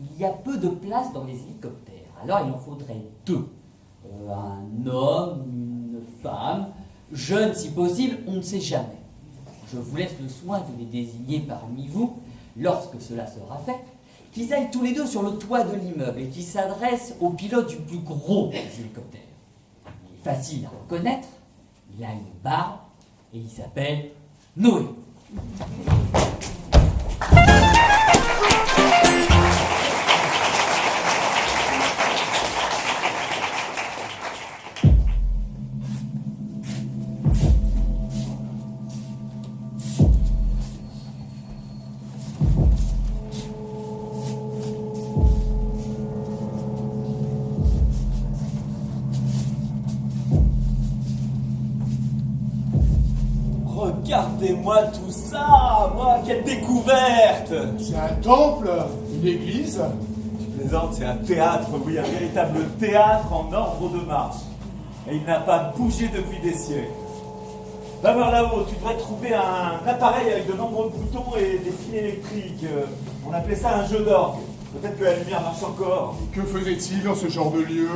il y a peu de place dans les hélicoptères. Alors il en faudrait deux. Un homme, une femme, jeune si possible, on ne sait jamais. Je vous laisse le soin de les désigner parmi vous, lorsque cela sera fait, qu'ils aillent tous les deux sur le toit de l'immeuble et qu'ils s'adressent au pilote du plus gros des hélicoptères. Il est facile à reconnaître, il a une barbe et il s'appelle Noé. Regardez-moi tout ça, moi, quelle découverte! C'est un temple, une église. Tu plaisantes, c'est un théâtre, oui, un véritable théâtre en ordre de marche. Et il n'a pas bougé depuis des siècles. Va voir là-haut, tu devrais trouver un appareil avec de nombreux boutons et des fils électriques. On appelait ça un jeu d'orgue. Peut-être que la lumière marche encore. Et que faisait-il dans ce genre de lieu?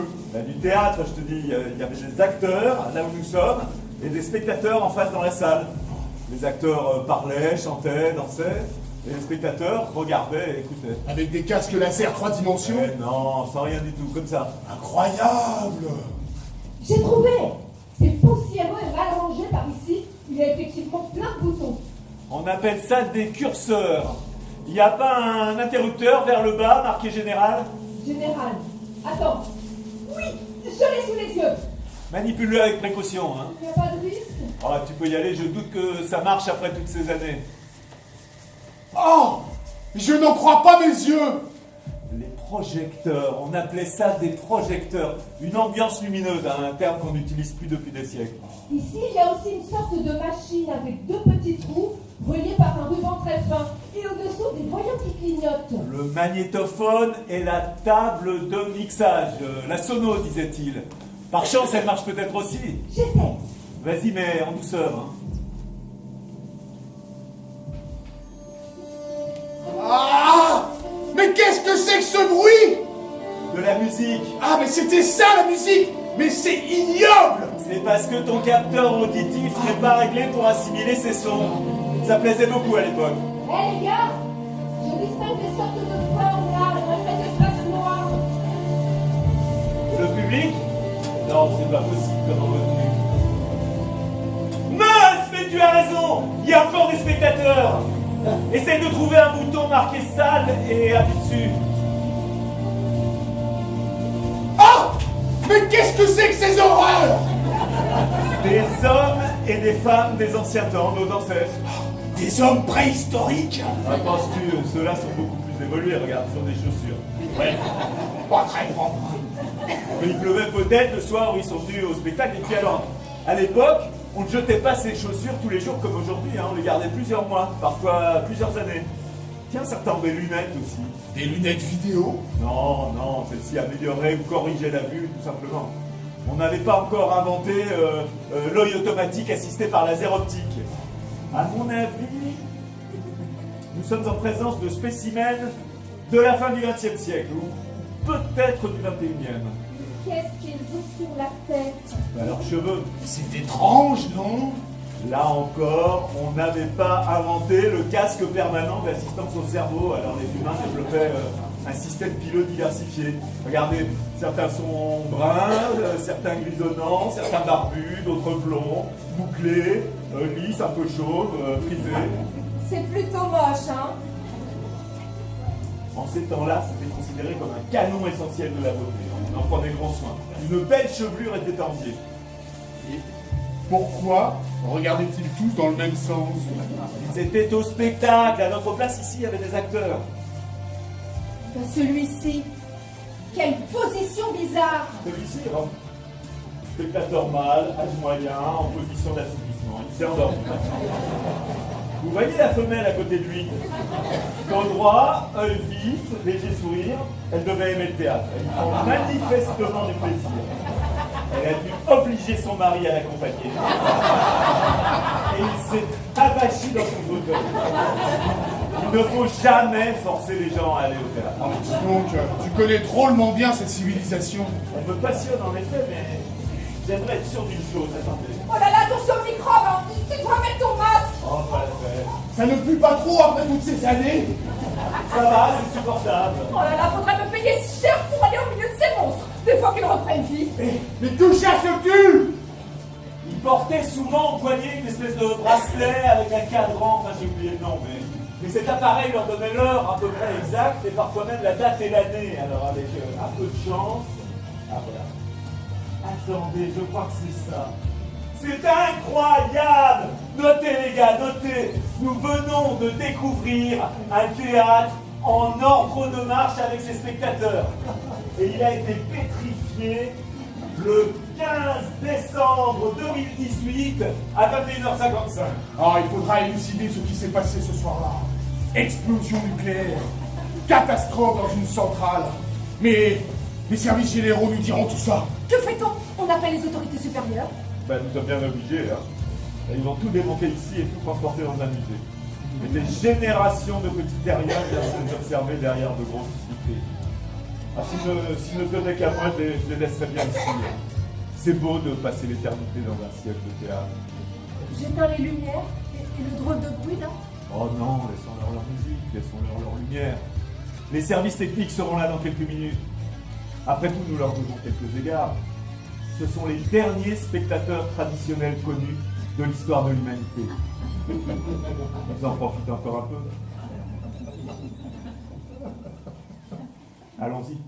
Du théâtre, je te dis, il y avait des acteurs, là où nous sommes, et des spectateurs en face dans la salle. Les acteurs parlaient, chantaient, dansaient, et les spectateurs regardaient et écoutaient. Avec des casques laser 3 dimensions? Non, sans rien du tout, comme ça. Incroyable! J'ai trouvé! C'est poussiéreux et mal rangé par ici. Il y a effectivement plein de boutons. On appelle ça des curseurs. Il n'y a pas un interrupteur vers le bas, marqué général? Général. Attends. Oui, je l'ai sous les yeux. Manipule-le avec précaution, hein. Il n'y a pas de risque. Oh, tu peux y aller, je doute que ça marche après toutes ces années. Oh! Je n'en crois pas mes yeux! Les projecteurs, on appelait ça des projecteurs. Une ambiance lumineuse, un terme qu'on n'utilise plus depuis des siècles. Ici, il y a aussi une sorte de machine avec 2 petits trous reliés par un ruban très fin. Et au-dessous, des voyants qui clignotent. Le magnétophone et la table de mixage. La sono, disait-il. Par chance, elle marche peut-être aussi. J'essaie. Vas-y, mais en douceur. Hein. Ah! Mais qu'est-ce que c'est que ce bruit? De la musique. Ah, mais c'était ça la musique! Mais c'est ignoble! C'est parce que ton capteur auditif n'est pas réglé pour assimiler ces sons. Ça plaisait beaucoup à l'époque. Hé les gars, je distingue des sortes de formes là, dans cet espace noir. Le public? Non, c'est pas possible comme en retenu. Mince, mais tu as raison! Il y a encore des spectateurs! Essaye de trouver un bouton marqué salle et appuie dessus. Oh! Mais qu'est-ce que c'est que ces horreurs? Des hommes et des femmes des anciens temps, nos ancêtres. Des hommes préhistoriques? Ah, penses-tu, ceux-là sont beaucoup plus évolués, regarde, ils ont des chaussures. Ouais, pas très propre. Mais il pleuvait peut-être le soir où ils sont venus au spectacle. Et puis alors, à l'époque, on ne jetait pas ses chaussures tous les jours comme aujourd'hui, hein. On les gardait plusieurs mois, parfois plusieurs années. Tiens, certains ont des lunettes aussi. Des lunettes vidéo? Non, non, celles-ci amélioraient ou corrigeaient la vue, tout simplement. On n'avait pas encore inventé l'œil automatique assisté par laser optique. À mon avis, nous sommes en présence de spécimens de la fin du XXe siècle, ou peut-être du XXIe. Qu'est-ce qu'ils ont sur la tête? Leurs cheveux. C'est étrange, non? Là encore, on n'avait pas inventé le casque permanent d'assistance au cerveau, alors les humains développaient un système pileux diversifié. Regardez, certains sont bruns, certains grisonnants, certains barbus, d'autres blonds, bouclés, lisses, un peu chauves, frisés. C'est plutôt moche, hein? En ces temps-là, c'était considéré comme un canon essentiel de la beauté. On en prenait grand soin. Une belle chevelure était enviée. Et pourquoi regardaient-ils tous dans le même sens? Ils étaient au spectacle. À notre place, ici, il y avait des acteurs. Ben, celui-ci, quelle position bizarre! Celui-ci, hein. Spectateur mâle, âge moyen, en position d'assouplissement. Il s'est endormi. Vous voyez la femelle à côté de lui? Dans le droit, œil vif, léger sourire, elle devait aimer le théâtre. Elle y prend manifestement du plaisir. Elle a dû obliger son mari à l'accompagner. Et il s'est abachi dans son fauteuil. Il ne faut jamais forcer les gens à aller au théâtre. Ah, mais dis donc, tu connais drôlement bien cette civilisation. Elle me passionne en effet, mais j'aimerais être sûr d'une chose. Attendez. Oh là là, attention au microbe, hein. Tu dois mettre ton masque! Oh, pas la peine. Ça ne pue pas trop après toutes ces années? Ça va, c'est supportable. Oh là là, faudrait me payer si cher pour aller au milieu de ces monstres, des fois qu'ils reprennent vie. Mais que cherches-tu? Il portait souvent au poignet une espèce de bracelet avec un cadran, enfin j'ai oublié le nom, mais cet appareil leur donnait l'heure à peu près exacte et parfois même la date et l'année. Alors avec un peu de chance. Ah voilà. Attendez, je crois que c'est ça. C'est incroyable! Notez les gars, notez! Nous venons de découvrir un théâtre en ordre de marche avec ses spectateurs. Et il a été pétrifié le 15 décembre 2018 à 21h55. Ah, il faudra élucider ce qui s'est passé ce soir-là. Explosion nucléaire, catastrophe dans une centrale. Mais les services généraux nous diront tout ça. Que fait-on? On appelle les autorités supérieures? Ben, nous sommes bien obligés, hein. Et ils vont tout démonter ici et tout transporter dans un musée. Et des générations de petits terriens viennent nous observer derrière de grosses cités. Ah, s'ils ne tenaient qu'à moi, je les laisserais bien ici. C'est beau de passer l'éternité dans un siècle de théâtre. J'éteins les lumières et le drôle de bruit là. Oh non, laissons-leur leur musique, laissons-leur leur lumière. Les services techniques seront là dans quelques minutes. Après tout, nous leur devons quelques égards. Ce sont les derniers spectateurs traditionnels connus de l'histoire de l'humanité. Ils en profitent encore un peu. Allons-y.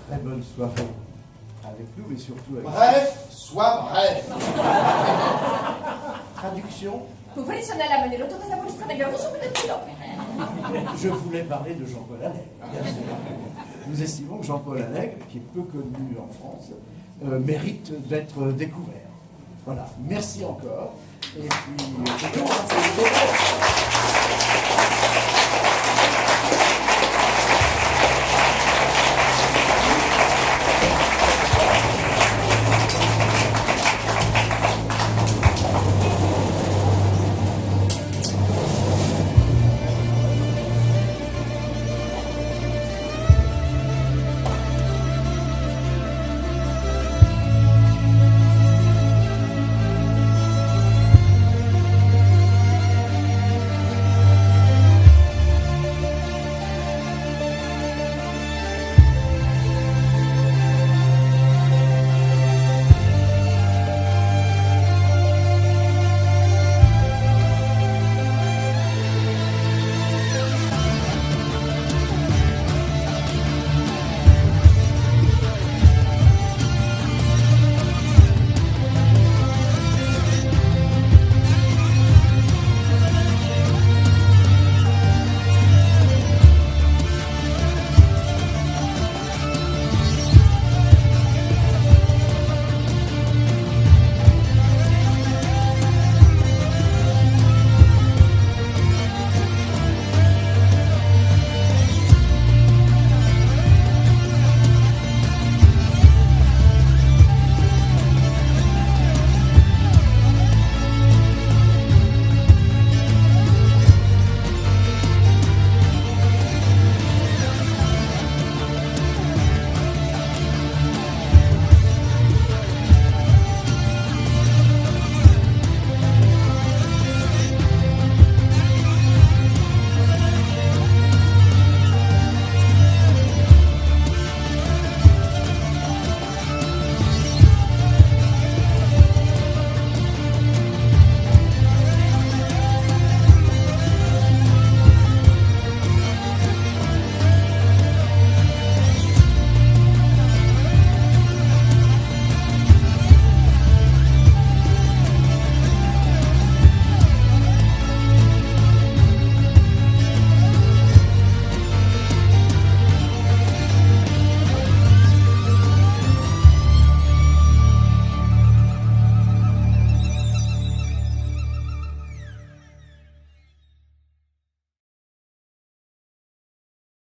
très bonne soirée avec nous, mais surtout avec... Bref, sois bref. Traduction. Vous voulez sonner à la monnaie, l'autorisation police très bien, vous peut-être plus long. Je voulais parler de Jean-Paul Allègre, bien sûr. Nous estimons que Jean-Paul Allègre, qui est peu connu en France, mérite d'être découvert. Voilà, merci encore. Et puis...